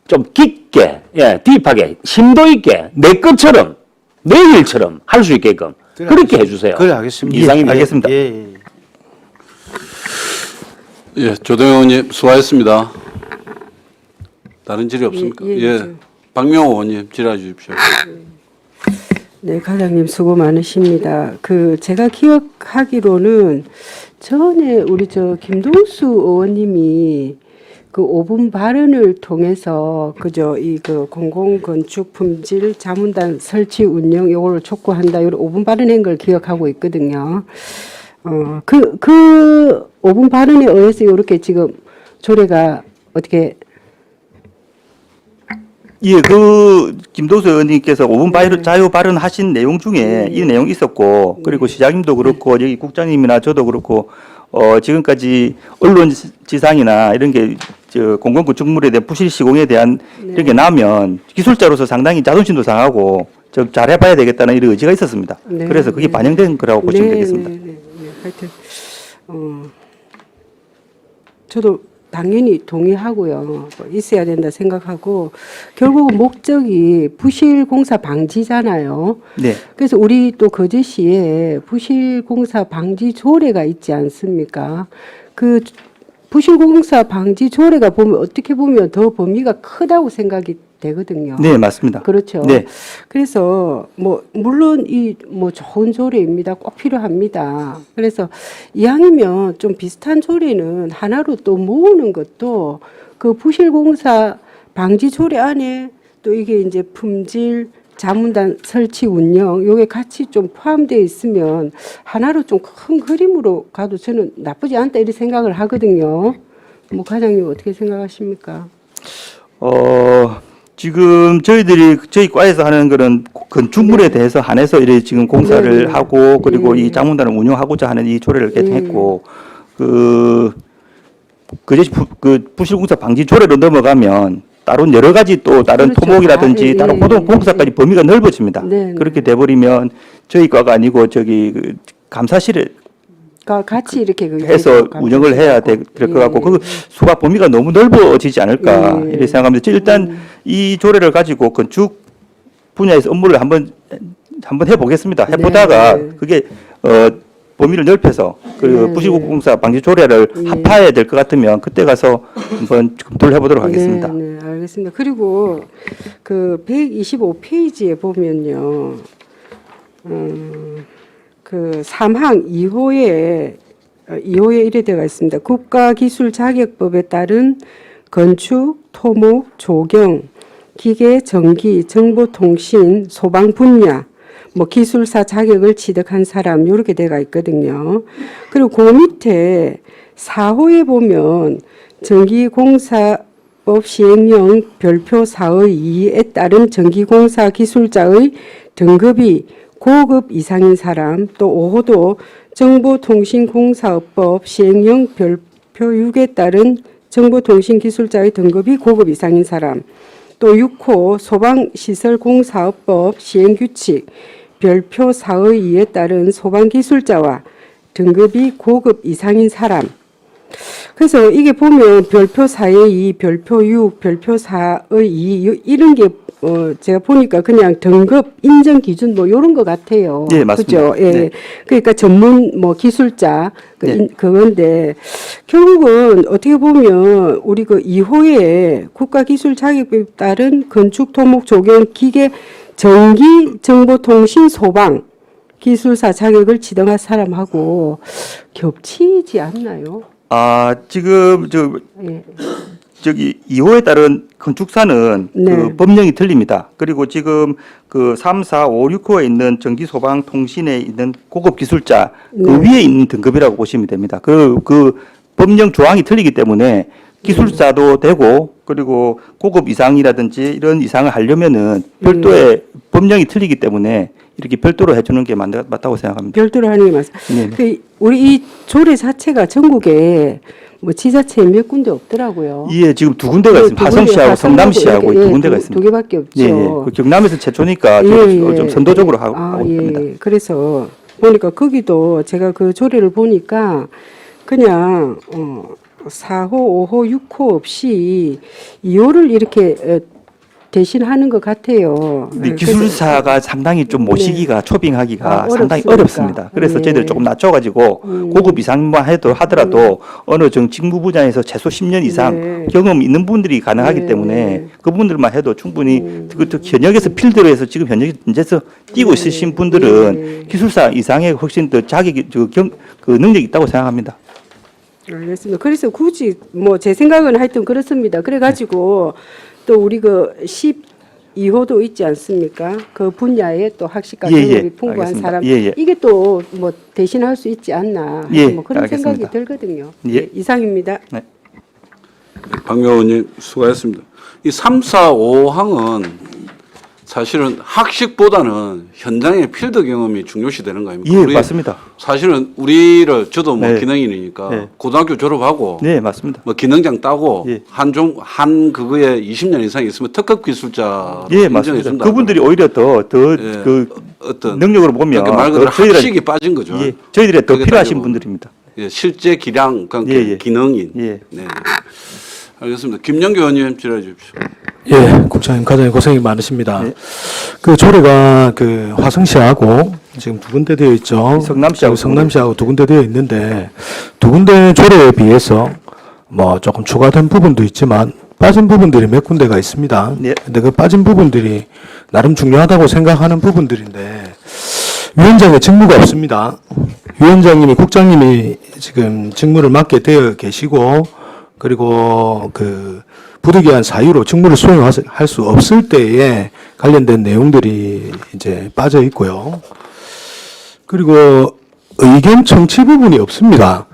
좀 깊게, 딥하게, 심도 있게 내 것처럼 내 일처럼 할 수 있게끔 그렇게 해주세요. 그래 알겠습니다. 이상입니다. 알겠습니다. 예, 조동영 의원님 수고하셨습니다. 다른 질의 없습니까? 예, 박명호 의원님 질의해 주십시오. 네, 과장님 수고 많으십니다. 제가 기억하기로는 전에 우리 김동수 의원님이 5분 발언을 통해서 공공건축 품질 자문단 설치 운영 요거를 촉구한다. 이런 5분 발언한 걸 기억하고 있거든요. 그 5분 발언에 의해서 이렇게 지금 조례가 어떻게 예, 김도수 의원님께서 5분 자유 발언하신 내용 중에 이 내용이 있었고, 그리고 시장님도 그렇고, 여기 국장님이나 저도 그렇고, 지금까지 언론 지상이나 이런 게, 공공건축물에 대한 부실 시공에 대한 이런 게 나오면 기술자로서 상당히 자존심도 상하고, 잘해봐야 되겠다는 이런 의지가 있었습니다. 네, 그래서 그게 반영된 거라고 보시면 되겠습니다. 하여튼, 저도 당연히 동의하고요. 뭐 있어야 된다 생각하고, 결국은 목적이 부실 공사 방지잖아요. 네. 그래서 우리 또 거제시에 부실 공사 방지 조례가 있지 않습니까? 그 부실 공사 방지 조례가 보면 어떻게 보면 더 범위가 크다고 생각이 되거든요. 네, 맞습니다. 그렇죠. 네. 그래서 뭐 물론 이 뭐 좋은 조례입니다. 꼭 필요합니다. 그래서 이왕이면 좀 비슷한 조례는 하나로 또 모으는 것도 그 부실공사 방지 조례 안에 또 이게 이제 품질 자문단 설치 운영 요게 같이 좀 포함되어 있으면 하나로 좀 큰 그림으로 가도 저는 나쁘지 않다 이렇게 생각을 하거든요. 뭐 과장님 어떻게 생각하십니까? 지금 저희 과에서 하는 거는 건축물에 대해서 한해서 이래 지금 공사를 네. 하고, 그리고 이 자문단을 운영하고자 하는 이 조례를 개정했고, 그 부실공사 방지 조례로 넘어가면 다른 여러 가지 또 다른 그렇죠. 토목이라든지 다른 모든 공사까지 범위가 넓어집니다. 네. 그렇게 돼버리면 저희 과가 아니고 그 감사실에 같이 이렇게 해서 운영을 해야 될 것 같고, 그 수가 범위가 너무 넓어지지 않을까 이렇게 생각합니다. 일단 이 조례를 가지고 건축 분야에서 업무를 한번 해보겠습니다. 해보다가 그게 범위를 넓혀서 그 부실공사 방지 조례를 합하해야 될 것 같으면 그때 가서 한번 검토를 해보도록 하겠습니다. 네, 알겠습니다. 그리고 그 125페이지에 보면요, 그 3항 2호에 이래 되어 있습니다. 국가기술자격법에 따른 건축, 토목, 조경, 기계, 전기, 정보통신, 소방 분야, 뭐 기술사 자격을 취득한 사람 이렇게 되어 있거든요. 그리고 그 밑에 4호에 보면 전기공사법 시행령 별표 4의 2에 따른 전기공사 기술자의 등급이 고급 이상인 사람, 또 5호도 정보통신공사업법 시행령 별표 6에 따른 정보통신기술자의 등급이 고급 이상인 사람, 또 6호 소방시설공사업법 시행규칙 별표 4의 2에 따른 소방기술자와 등급이 고급 이상인 사람. 그래서 이게 보면 별표 4의 2, 별표 6, 별표 4의 2 이런 게 제가 보니까 그냥 등급 인정 기준 뭐 이런 것 같아요. 네, 맞습니다. 그죠? 예. 네. 그러니까 전문 뭐 기술자 네. 그건데 결국은 어떻게 보면 우리 그 2호에 국가기술 자격법에 따른 건축, 토목, 조경, 기계, 전기, 정보통신, 소방 기술사 자격을 취득한 사람하고 겹치지 않나요? 지금 예. 저기 2호에 따른 건축사는 네. 그 법령이 틀립니다. 그리고 지금 그 3, 4, 5, 6호에 있는 전기, 소방, 통신에 있는 고급 기술자 그 위에 있는 등급이라고 보시면 됩니다. 그 법령 조항이 틀리기 때문에 기술자도 되고, 그리고 고급 이상이라든지 이런 이상을 하려면은 별도의 법령이 틀리기 때문에 이렇게 별도로 해주는 게 맞다고 생각합니다. 별도로 하는 게 맞습니다. 네. 그 우리 이 조례 자체가 전국에 뭐 지자체에 몇 군데 없더라고요. 예, 지금 두 군데가 있습니다. 화성시하고 성남시하고 두 군데가 있습니다. 두 개밖에 없죠. 예, 예. 그 경남에서 최초니까 좀 선도적으로 하고 있습니다. 예. 그래서 보니까 거기도 제가 그 조례를 보니까 그냥 4호, 5호, 6호 없이 2호를 이렇게 대신하는 것 같아요. 근데 기술사가 상당히 좀 모시기가 초빙하기가 상당히 어렵습니까? 어렵습니다. 그래서 네. 저희들 조금 낮춰가지고 고급 이상만 하더라도 어느 직무 분야에서 최소 10년 이상 네. 경험 있는 분들이 가능하기 네. 때문에 그분들만 해도 충분히 그것도 현역에서 필드로 해서 지금 현역에서 뛰고 있으신 분들은 기술사 이상의 훨씬 더 자격이 그 능력이 있다고 생각합니다. 알겠습니다. 그래서 굳이 뭐 제 생각은 하여튼 그렇습니다. 그래가지고 또 우리 그 2호도 있지 않습니까? 그 분야에 또 학식과 예, 경험이 예. 풍부한 알겠습니다. 사람 예, 예. 이게 또 뭐 대신할 수 있지 않나 예, 뭐 그런 알겠습니다. 생각이 들거든요. 예. 예, 이상입니다. 박명 의원님 수고하셨습니다. 이 3, 4, 5항은 사실은 학식보다는 현장의 필드 경험이 중요시 되는 거 아닙니까? 예, 맞습니다. 사실은 저도 뭐 네. 기능인이니까 네. 고등학교 졸업하고 네, 맞습니다. 뭐 기능장 따고 예. 한 그거에 20년 이상 있으면 특급 기술자 예, 맞습니다. 그분들이 오히려 더 예. 그 어떤 능력으로 보면 그러니까 말 더 그대로 저희들은- 학식이 빠진 거죠. 예, 저희들이 더 그게 필요하신 따지고. 분들입니다. 예, 실제 기량 그러니까 예, 예. 기능인. 예. 네. 알겠습니다. 김영규 의원님 질의해 주십시오. 예, 국장님, 과장님 고생이 많으십니다. 네. 그 조례가 그 화성시하고 지금 두 군데 되어 있죠. 성남시하고 성남시하고 두 군데 되어 있는데 두 군데 조례에 비해서 뭐 조금 추가된 부분도 있지만 빠진 부분들이 몇 군데가 있습니다. 네. 근데 그 빠진 부분들이 나름 중요하다고 생각하는 부분들인데 위원장의 직무가 없습니다. 위원장님이 국장님이 지금 직무를 맡게 되어 계시고 그리고 그 부득이한 사유로 직무를 수행할 수 없을 때에 관련된 내용들이 이제 빠져 있고요. 그리고 의견 청취 부분이 없습니다.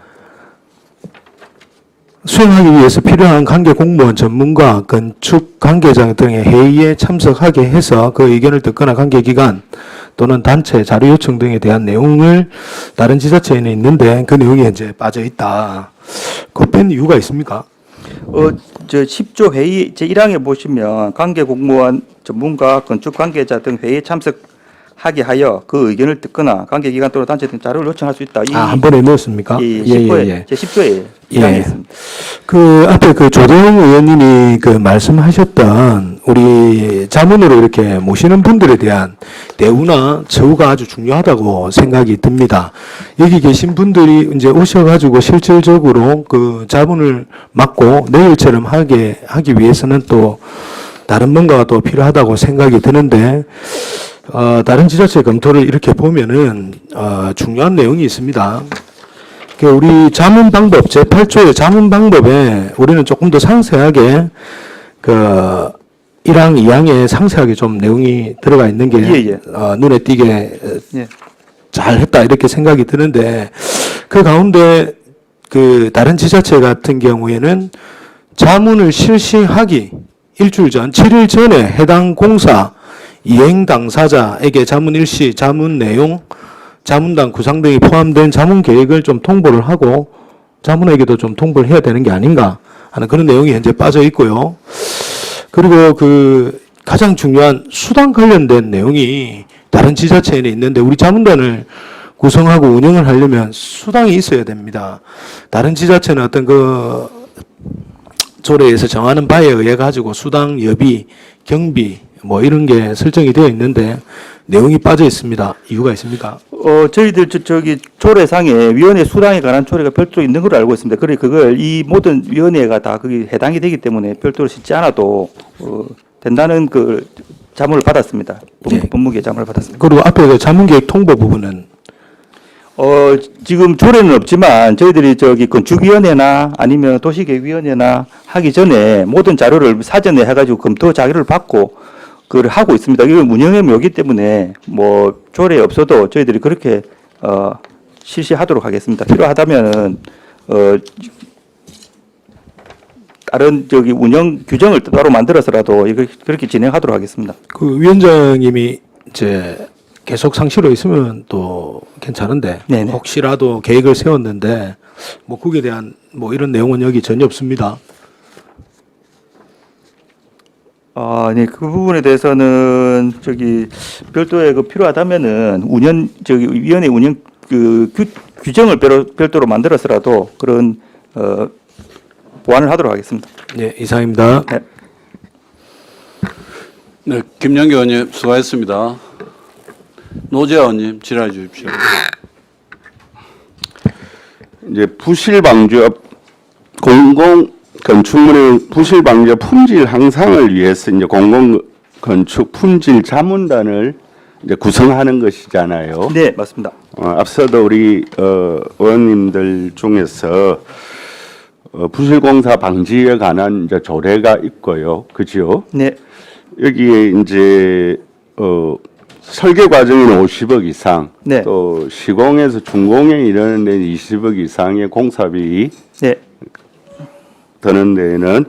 수행하기 위해서 필요한 관계 공무원, 전문가, 건축 관계자 등의 회의에 참석하게 해서 그 의견을 듣거나 관계기관 또는 단체 자료 요청 등에 대한 내용을 다른 지자체에는 있는데 그 내용이 현재 빠져 있다. 그거 뺀 이유가 있습니까? 저 10조 회의 제1항에 보시면 관계 공무원, 전문가, 건축 관계자 등 회의에 참석하게 하여 그 의견을 듣거나 관계기관 또는 단체 등 자료를 요청할 수 있다. 한 번에 넣었습니까? 예, 10조에 제 10조에 예. 있습니다. 그 앞에 그 조대웅 의원님이 그 말씀하셨던 우리 자문으로 이렇게 모시는 분들에 대한 대우나 처우가 아주 중요하다고 생각이 듭니다. 여기 계신 분들이 이제 오셔가지고 실질적으로 그 자문을 맡고 내일처럼 하기 위해서는 또 다른 뭔가가 또 필요하다고 생각이 드는데 다른 지자체 검토를 이렇게 보면은 중요한 내용이 있습니다. 그 우리 자문 방법 제8조의 자문 방법에 우리는 조금 더 상세하게 그 1항, 2항에 상세하게 좀 내용이 들어가 있는 게 예. 눈에 띄게 예. 잘했다 이렇게 생각이 드는데 그 가운데 그 다른 지자체 같은 경우에는 자문을 실시하기 일주일 전, 7일 전에 해당 공사 이행 당사자에게 자문 일시, 자문 내용, 자문단 구상 등이 포함된 자문 계획을 좀 통보를 하고 자문에게도 좀 통보를 해야 되는 게 아닌가 하는 그런 내용이 현재 빠져 있고요. 그리고 그 가장 중요한 수당 관련된 내용이 다른 지자체에 있는데 우리 자문단을 구성하고 운영을 하려면 수당이 있어야 됩니다. 다른 지자체는 어떤 그 조례에서 정하는 바에 의해 가지고 수당, 여비, 경비 뭐 이런 게 설정이 되어 있는데 내용이 빠져 있습니다. 이유가 있습니까? 저희들 저기 조례상에 위원회 수당에 관한 조례가 별도로 있는 걸로 알고 있습니다. 그래 그걸 이 모든 위원회가 다 거기 해당이 되기 때문에 별도로 싣지 않아도 된다는 그 자문을 받았습니다. 법무부의 자문을 받았습니다. 그리고 앞에 그 자문계획 통보 부분은 지금 조례는 없지만 저희들이 저기 건축위원회나 아니면 도시계획위원회나 하기 전에 모든 자료를 사전에 해가지고 검토 자료를 받고 그걸 하고 있습니다. 이건 운영의 묘기 때문에 뭐 조례 없어도 저희들이 그렇게 실시하도록 하겠습니다. 필요하다면은 다른 저기 운영 규정을 따로 만들어서라도 이걸 그렇게 진행하도록 하겠습니다. 그 위원장님이 이제 계속 상시로 있으면 또 괜찮은데 네네. 혹시라도 계획을 세웠는데 뭐 그에 대한 뭐 이런 내용은 여기 전혀 없습니다. 네, 그 부분에 대해서는 저기 별도의 그 필요하다면은 위원회 운영 그 규정을 별도로 만들어서라도 그런 보완을 하도록 하겠습니다. 네, 이상입니다. 네. 네, 김영규 의원님 수고하셨습니다. 노재하 의원님 질의해 주십시오. 이제 부실 방지업 공공 건축물의 부실 방지와 품질 향상을 위해서 이제 공공 건축 품질 자문단을 이제 구성하는 것이잖아요. 네, 맞습니다. 앞서도 우리 의원님들 중에서 부실공사 방지에 관한 이제 조례가 있고요, 그죠? 네. 여기에 이제 설계 과정에는 50억 이상, 네. 또 시공에서 준공에 이르는 데 20억 이상의 공사비 네. 드는 데에는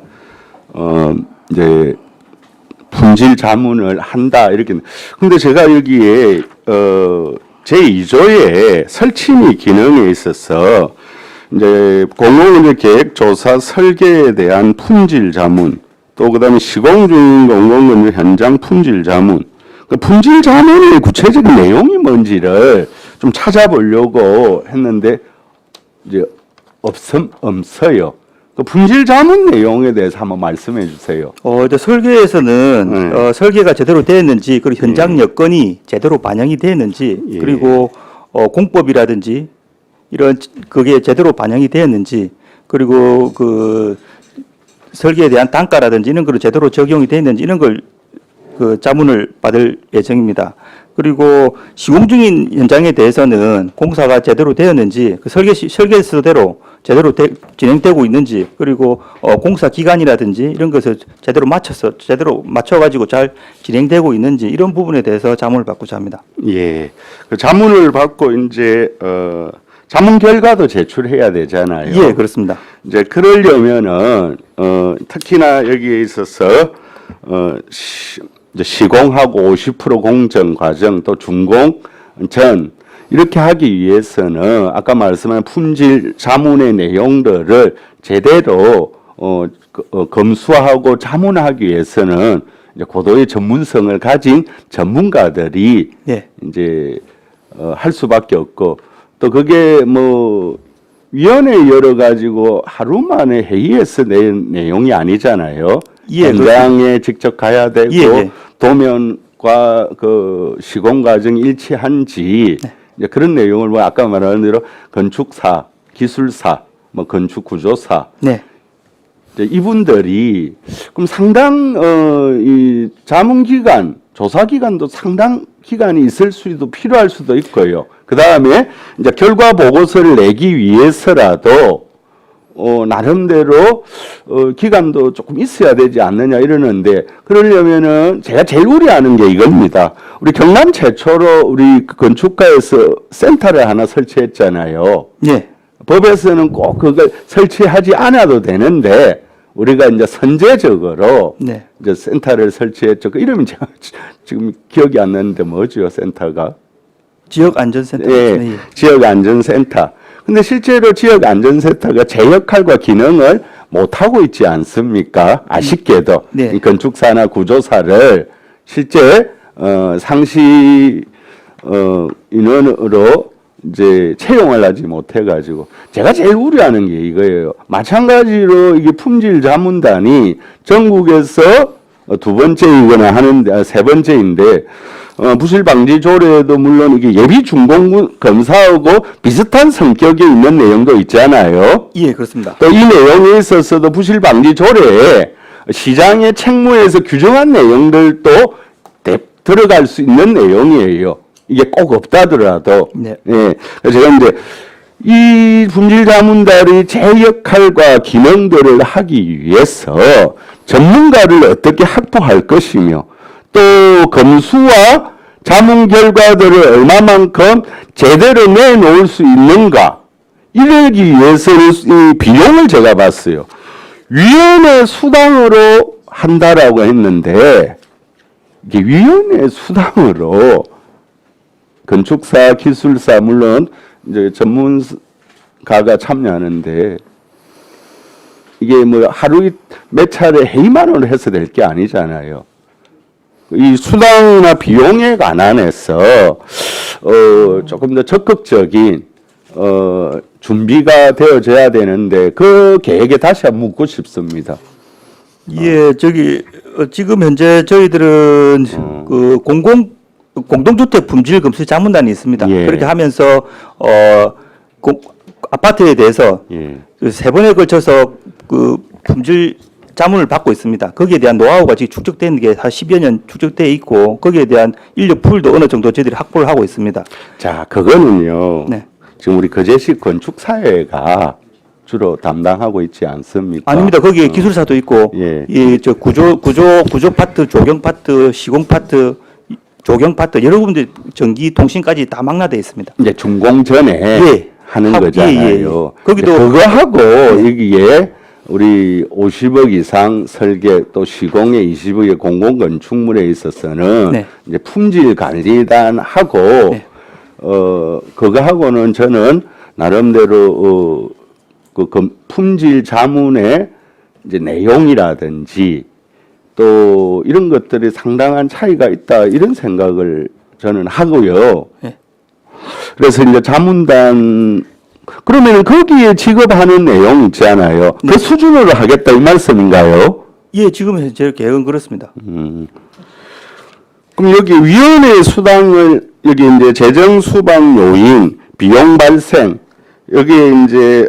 이제 품질 자문을 한다 이렇게. 근데 제가 여기에 제2조의 설치 및 기능에 있어서 이제 공공운전 계획 조사 설계에 대한 품질 자문, 또 그다음에 시공 중인 공공운전 현장 품질 자문, 그 품질 자문의 구체적인 내용이 뭔지를 좀 찾아보려고 했는데 이제 없어요. 그 품질 자문 내용에 대해서 한번 말씀해 주세요. 이제 설계에서는 설계가 제대로 되었는지, 그리고 현장 여건이 제대로 반영이 되었는지, 예. 그리고 공법이라든지 이런 그게 제대로 반영이 되었는지, 그리고 그 설계에 대한 단가라든지 이런 걸 제대로 적용이 되었는지 이런 걸 그 자문을 받을 예정입니다. 그리고 시공 중인 현장에 대해서는 공사가 제대로 되었는지, 그 설계서대로 제대로 진행되고 있는지, 그리고 공사 기간이라든지 이런 것을 제대로 맞춰가지고 잘 진행되고 있는지 이런 부분에 대해서 자문을 받고자 합니다. 예. 그 자문을 받고 이제 자문 결과도 제출해야 되잖아요. 예, 그렇습니다. 이제 그러려면은 특히나 여기에 있어서 이제 시공하고 50% 공정 과정 또 준공 전 이렇게 하기 위해서는 아까 말씀한 품질 자문의 내용들을 제대로 검수하고 자문하기 위해서는 이제 고도의 전문성을 가진 전문가들이 예. 이제 할 수밖에 없고, 또 그게 뭐 위원회 열어가지고 하루 만에 회의에서 낸 내용이 아니잖아요. 예, 현장에 직접 가야 되고 예, 예. 도면과 그 시공 과정이 일치한지 이제 그런 내용을 뭐 아까 말한 대로 건축사, 기술사, 뭐 건축 구조사 네. 이제 이분들이 그럼 상당 이 자문 기간, 조사 기간도 상당 기간이 있을 수도 필요할 수도 있고요. 그 다음에 이제 결과 보고서를 내기 위해서라도 나름대로 기간도 조금 있어야 되지 않느냐 이러는데, 그러려면은 제가 제일 우려하는 게 이겁니다. 우리 경남 최초로 우리 건축가에서 센터를 하나 설치했잖아요. 예. 법에서는 꼭 그걸 설치하지 않아도 되는데 우리가 이제 선제적으로 네. 이제 센터를 설치했죠. 그 이름이 제가 지금 기억이 안 나는데 뭐죠, 센터가? 지역안전센터. 예, 지역안전센터. 근데 실제로 지역안전센터가 제 역할과 기능을 못하고 있지 않습니까? 아쉽게도. 네. 이 건축사나 구조사를 실제 상시 인원으로 이제 채용을 하지 못해가지고 제가 제일 우려하는 게 이거예요. 마찬가지로 이게 품질 자문단이 전국에서 두 번째이거나 하는데 세 번째인데 부실 방지 조례도 물론 이게 예비 준공 검사하고 비슷한 성격이 있는 내용도 있잖아요. 예, 그렇습니다. 또 이 내용에 있어서도 부실 방지 조례에 시장의 책무에서 규정한 내용들도 들어갈 수 있는 내용이에요. 이게 꼭 없다더라도. 네. 예. 그래서 제가 이제 이 품질 자문단의 제 역할과 기능들을 하기 위해서 전문가를 어떻게 확보할 것이며, 또 검수와 자문 결과들을 얼마만큼 제대로 내놓을 수 있는가, 이러기 위해서는 이 비용을 제가 봤어요. 위원회 수당으로 한다라고 했는데 이게 위원회 수당으로 건축사, 기술사 물론 이제 전문가가 참여하는데 이게 뭐 하루 몇 차례 회의만 해서 될 게 아니잖아요. 이 수당이나 비용에 관한해서 조금 더 적극적인 준비가 되어져야 되는데 그 계획에 다시 한번 묻고 싶습니다. 예, 지금 현재 저희들은 그 공동주택 품질 검수 자문단이 있습니다. 예. 그렇게 하면서 아파트에 대해서 예. 그 세 번에 걸쳐서 그 품질 자문을 받고 있습니다. 거기에 대한 노하우가 지금 축적된 게 한 10여 년 축적되어 있고, 거기에 대한 인력 풀도 어느 정도 저희들이 확보를 하고 있습니다. 자, 그거는요. 네. 지금 우리 거제시 건축사회가 주로 담당하고 있지 않습니까? 아닙니다. 거기에 기술사도 있고 예. 이 저 구조 파트, 조경 파트, 시공 파트, 조경 파트 여러 군데 전기 통신까지 다 망라되어 있습니다. 이제 준공 전에 예. 하는 예, 거잖아요. 예. 거기도 그거하고 여기에 우리 50억 이상 설계 또 시공에 20억의 공공건축물에 있어서는 네. 이제 품질 관리단하고 네. 그거하고는 저는 나름대로 품질 자문의 이제 내용이라든지 또 이런 것들이 상당한 차이가 있다 이런 생각을 저는 하고요. 네. 그래서 이제 자문단 그러면 거기에 지급하는 내용 있잖아요. 그 수준으로 하겠다 이 말씀인가요? 예, 지금 현재 계획은 그렇습니다. 그럼 여기 위원회 수당을 여기 이제 재정 수방 요인, 비용 발생 여기 이제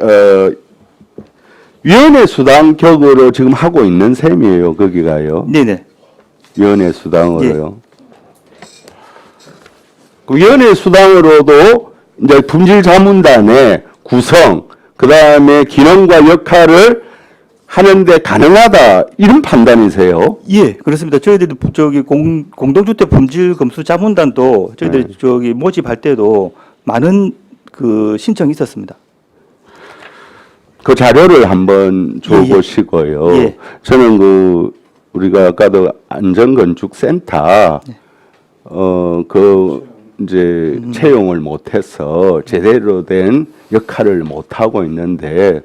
위원회 수당 격으로 지금 하고 있는 셈이에요. 거기가요. 네네. 위원회 수당으로요. 그 위원회 수당으로도 이제 품질 자문단의 구성, 그 다음에 기능과 역할을 하는데 가능하다 이런 판단이세요? 예, 그렇습니다. 저희들이 저기 공동주택 품질 검수 자문단도 저희들이 저기 모집할 때도 많은 그 신청이 있었습니다. 그 자료를 한번 줘보시고요. 예. 저는 그 우리가 아까도 안전건축센터 그 이제 채용을 못해서 제대로 된 역할을 못 하고 있는데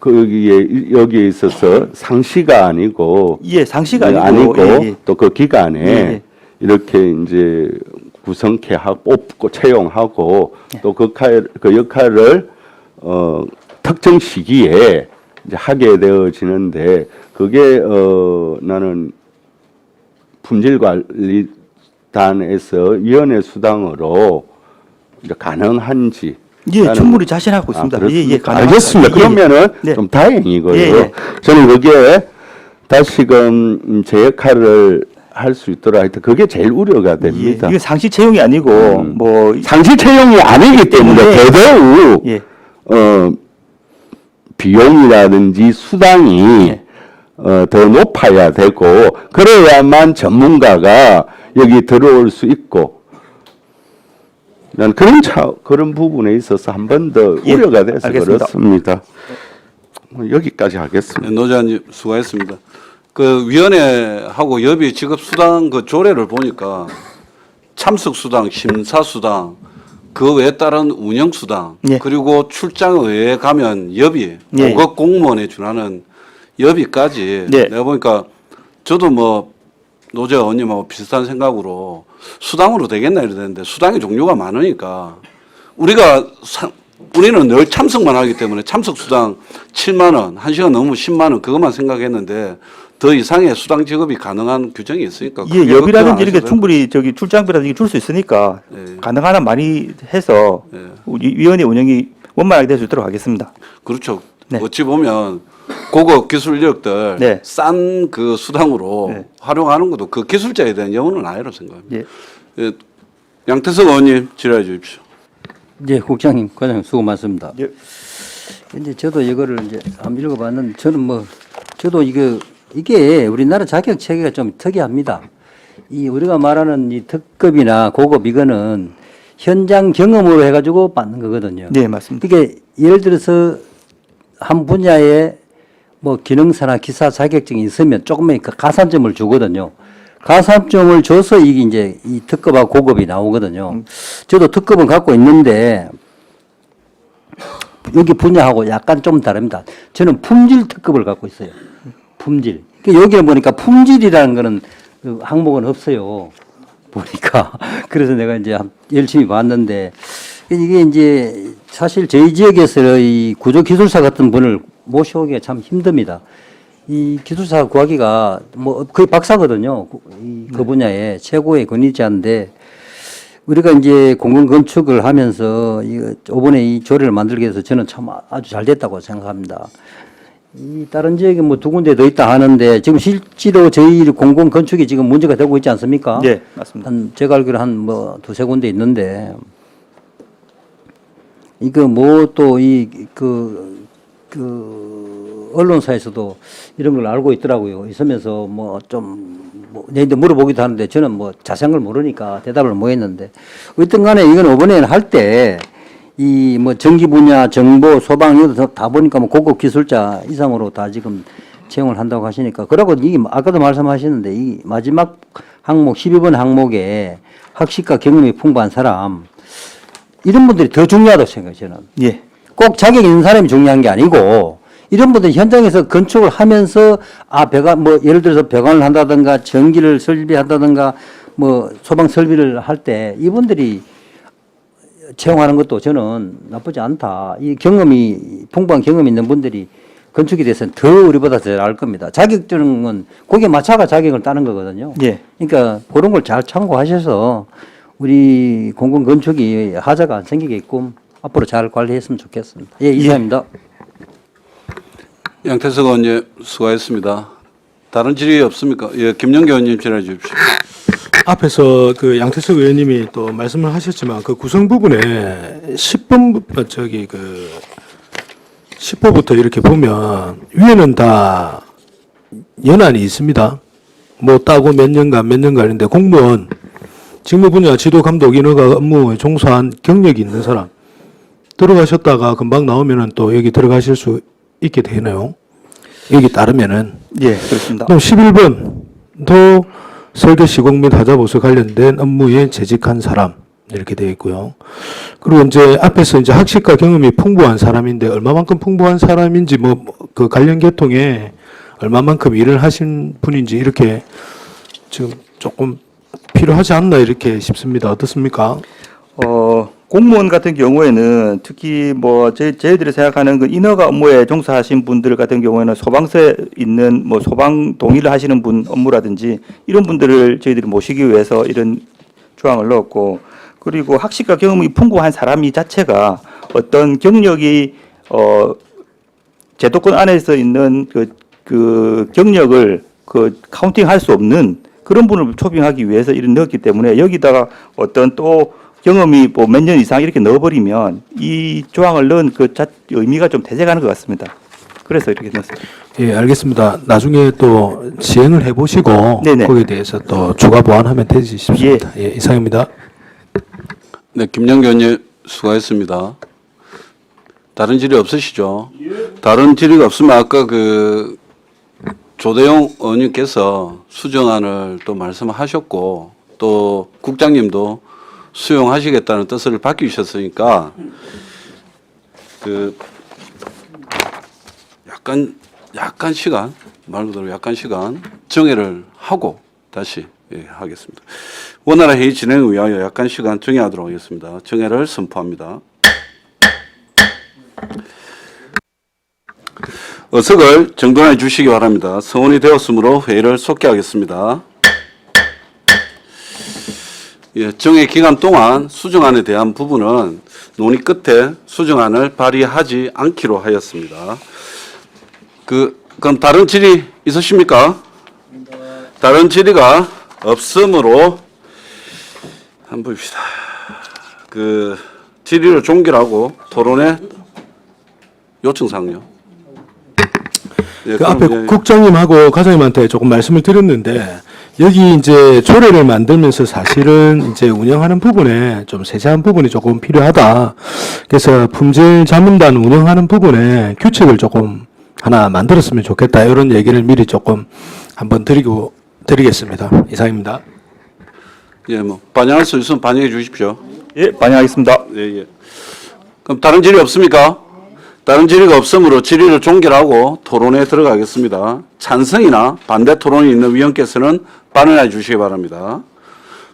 여기에 있어서 상시가 아니고 예, 상시가 아니고 예. 또 그 기간에 예. 이렇게 이제 구성케 하고 뽑고 채용하고 또 그 역할을 특정 시기에 이제 하게 되어지는데 그게 나는 품질관리단에서 위원회 수당으로 이제 가능한지 예, 충분히 자신하고 있습니다. 예, 알겠습니다. 그러면은 네. 좀 다행이고요. 예. 저는 그게 다시금 제 역할을 할 수 있도록 하여튼 그게 제일 우려가 됩니다. 예, 이게 상시 채용이 아니고 뭐 상시 채용이 아니기 때문에 더더욱 예. 비용이라든지 수당이 더 높아야 되고 그래야만 전문가가 여기 들어올 수 있고 난 그런 부분에 있어서 한 번 더 우려가 돼서 알겠습니다. 그렇습니다. 여기까지 하겠습니다. 네, 노자님 수고했습니다. 그 위원회하고 여비 지급 수당 그 조례를 보니까 참석 수당, 심사 수당, 그 외에 따른 운영 수당, 예. 그리고 출장 의회에 가면 여비, 예. 고급 공무원에 준하는 여비까지 예. 내가 보니까 저도 뭐 노재 의원님하고 비슷한 생각으로 수당으로 되겠나 이러는데 수당의 종류가 많으니까 우리는 늘 참석만 하기 때문에 참석 수당 7만 원, 1시간 넘으면 10만 원 그것만 생각했는데 더 이상의 수당 지급이 가능한 규정이 있으니까 예, 여비라든지 이렇게 충분히 저기 출장비라든지 줄 수 있으니까 예. 가능한 한 많이 해서 예. 위원회 운영이 원만하게 될 수 있도록 하겠습니다. 그렇죠. 네. 어찌 보면 고급 기술 인력들 네. 싼 그 수당으로 네. 활용하는 것도 그 기술자에 대한 영혼은 아니라고 생각합니다. 예. 예, 양태석 의원님 질의해 주십시오. 네, 국장님, 과장님 수고 많습니다. 예. 이제 저도 이거를 이제 한번 읽어봤는데 저는 저도 이게 우리나라 자격 체계가 좀 특이합니다. 이 우리가 말하는 이 특급이나 고급 이거는 현장 경험으로 해가지고 받는 거거든요. 네, 맞습니다. 이게 예를 들어서 한 분야에 뭐 기능사나 기사 자격증이 있으면 조금의 가산점을 주거든요. 가산점을 줘서 이게 이제 이 특급하고 고급이 나오거든요. 저도 특급은 갖고 있는데 여기 분야하고 약간 좀 다릅니다. 저는 품질 특급을 갖고 있어요. 품질. 여기에 보니까 품질이라는 거는 그 항목은 없어요. 보니까. 그래서 내가 이제 열심히 봤는데 이게 이제 사실 저희 지역에서 이 구조기술사 같은 분을 모셔오기가 참 힘듭니다. 이 기술사 구하기가 뭐 거의 박사거든요. 그 분야에 최고의 권위자인데 우리가 이제 공공건축을 하면서 이번에 이 조례를 만들게 돼서 저는 참 아주 잘 됐다고 생각합니다. 이 다른 지역에 뭐 2군데 더 있다 하는데 지금 실제로 저희 공공건축이 지금 문제가 되고 있지 않습니까? 네, 맞습니다. 제가 알기로 한 2-3군데 있는데 이거 뭐 또 언론사에서도 이런 걸 알고 있더라고요. 있으면서 뭐 내한테 물어보기도 하는데 저는 뭐 자세한 걸 모르니까 대답을 못 했는데 어떤 간에 이건 이번에는 할 때 이 뭐 전기 분야, 정보, 소방 이것도 다 보니까 뭐 고급 기술자 이상으로 다 지금 채용을 한다고 하시니까 그러고 이 아까도 말씀하셨는데 이 마지막 항목 12번 항목에 학식과 경험이 풍부한 사람 이런 분들이 더 중요하다고 생각해요. 저는. 예. 꼭 자격 있는 사람이 중요한 게 아니고 이런 분들 현장에서 건축을 하면서 뭐 예를 들어서 배관을 한다든가 전기를 설비한다든가 뭐 소방 설비를 할 때 이분들이 채용하는 것도 저는 나쁘지 않다. 이 풍부한 경험이 있는 분들이 건축에 대해서는 더 우리보다 잘 알 겁니다. 자격증은 거기에 맞춰가 자격을 따는 거거든요. 예. 그러니까 그런 걸 잘 참고하셔서 우리 공공건축이 하자가 안 생기게끔 앞으로 잘 관리했으면 좋겠습니다. 예, 이상입니다. 양태석 의원님 수고하셨습니다. 다른 질의 없습니까? 예, 김영기 의원님 질의해 주십시오. 앞에서 그 양태석 의원님이 또 말씀을 하셨지만 그 구성 부분에 10호부터 이렇게 보면 위에는 다 연한이 있습니다. 뭐 따고 몇 년간인데 공무원, 직무 분야, 지도, 감독, 인허가 업무에 종사한 경력이 있는 사람 들어가셨다가 금방 나오면은 또 여기 들어가실 수 있게 되네요. 여기 따르면은. 예, 그렇습니다. 그럼 11번도 설계 시공 및 하자 보수 관련된 업무에 재직한 사람 이렇게 되어 있고요. 그리고 이제 앞에서 이제 학식과 경험이 풍부한 사람인데 얼마만큼 풍부한 사람인지 뭐 그 관련 계통에 얼마만큼 일을 하신 분인지 이렇게 지금 조금 필요하지 않나 이렇게 싶습니다. 어떻습니까? 공무원 같은 경우에는 특히 뭐 저희들이 생각하는 그 인허가 업무에 종사하신 분들 같은 경우에는 소방서에 있는 뭐 소방 동의를 하시는 분 업무라든지 이런 분들을 저희들이 모시기 위해서 이런 조항을 넣었고, 그리고 학식과 경험이 풍부한 사람이 자체가 어떤 경력이 제도권 안에서 있는 그 경력을 카운팅할 수 없는 그런 분을 초빙하기 위해서 이런 넣었기 때문에 여기다가 어떤 또 경험이 뭐 몇 년 이상 이렇게 넣어버리면 이 조항을 넣은 의미가 좀 퇴색하는 것 같습니다. 그래서 이렇게 넣었습니다. 예, 알겠습니다. 나중에 또 시행을 해보시고 네네. 거기에 대해서 또 추가 보완하면 되지 싶습니다. 예, 이상입니다. 네, 김영기 의원님 수고하셨습니다. 다른 질의 없으시죠? 다른 질의가 없으면 아까 그 조대용 의원님께서 수정안을 또 말씀하셨고 또 국장님도 수용하시겠다는 뜻을 밝히셨으니까 그 약간 시간 말 그대로 약간 시간 정회를 하고 다시 하겠습니다. 원활한 회의 진행을 위하여 약간 시간 정회하도록 하겠습니다. 정회를 선포합니다. 의석을 정돈해 주시기 바랍니다. 성원이 되었으므로 회의를 속개하겠습니다. 예, 정회 기간 동안 수정안에 대한 부분은 논의 끝에 수정안을 발의하지 않기로 하였습니다. 그럼 다른 질의 있으십니까? 다른 질의가 없으므로 한번 봅시다. 그 질의를 종결하고 토론회 요청사항요. 예, 그 앞에 국장님하고 과장님한테 조금 말씀을 드렸는데 여기 이제 조례를 만들면서 사실은 이제 운영하는 부분에 좀 세세한 부분이 조금 필요하다. 그래서 품질 자문단 운영하는 부분에 규칙을 조금 하나 만들었으면 좋겠다. 이런 얘기를 미리 조금 한번 드리겠습니다. 이상입니다. 예, 뭐 반영할 수 있으면 반영해 주십시오. 예, 반영하겠습니다. 예. 그럼 다른 질의 없습니까? 다른 질의가 없으므로 질의를 종결하고 토론에 들어가겠습니다. 찬성이나 반대 토론이 있는 위원께서는 반응해 주시기 바랍니다.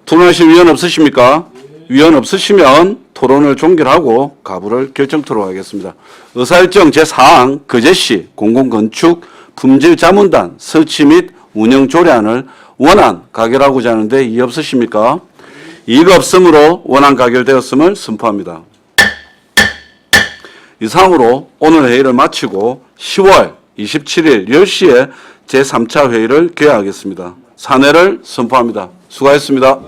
토론하실 위원 없으십니까? 위원 없으시면 토론을 종결하고 가부를 결정토록 하겠습니다. 의사일정 제4항 거제시 공공건축 품질자문단 설치 및 운영 조례안을 원안 가결하고자 하는데 이의 없으십니까? 이의가 없으므로 원안 가결되었음을 선포합니다. 이상으로 오늘 회의를 마치고 10월 27일 10시에 제3차 회의를 개회하겠습니다. 사내를 선포합니다. 수고하셨습니다.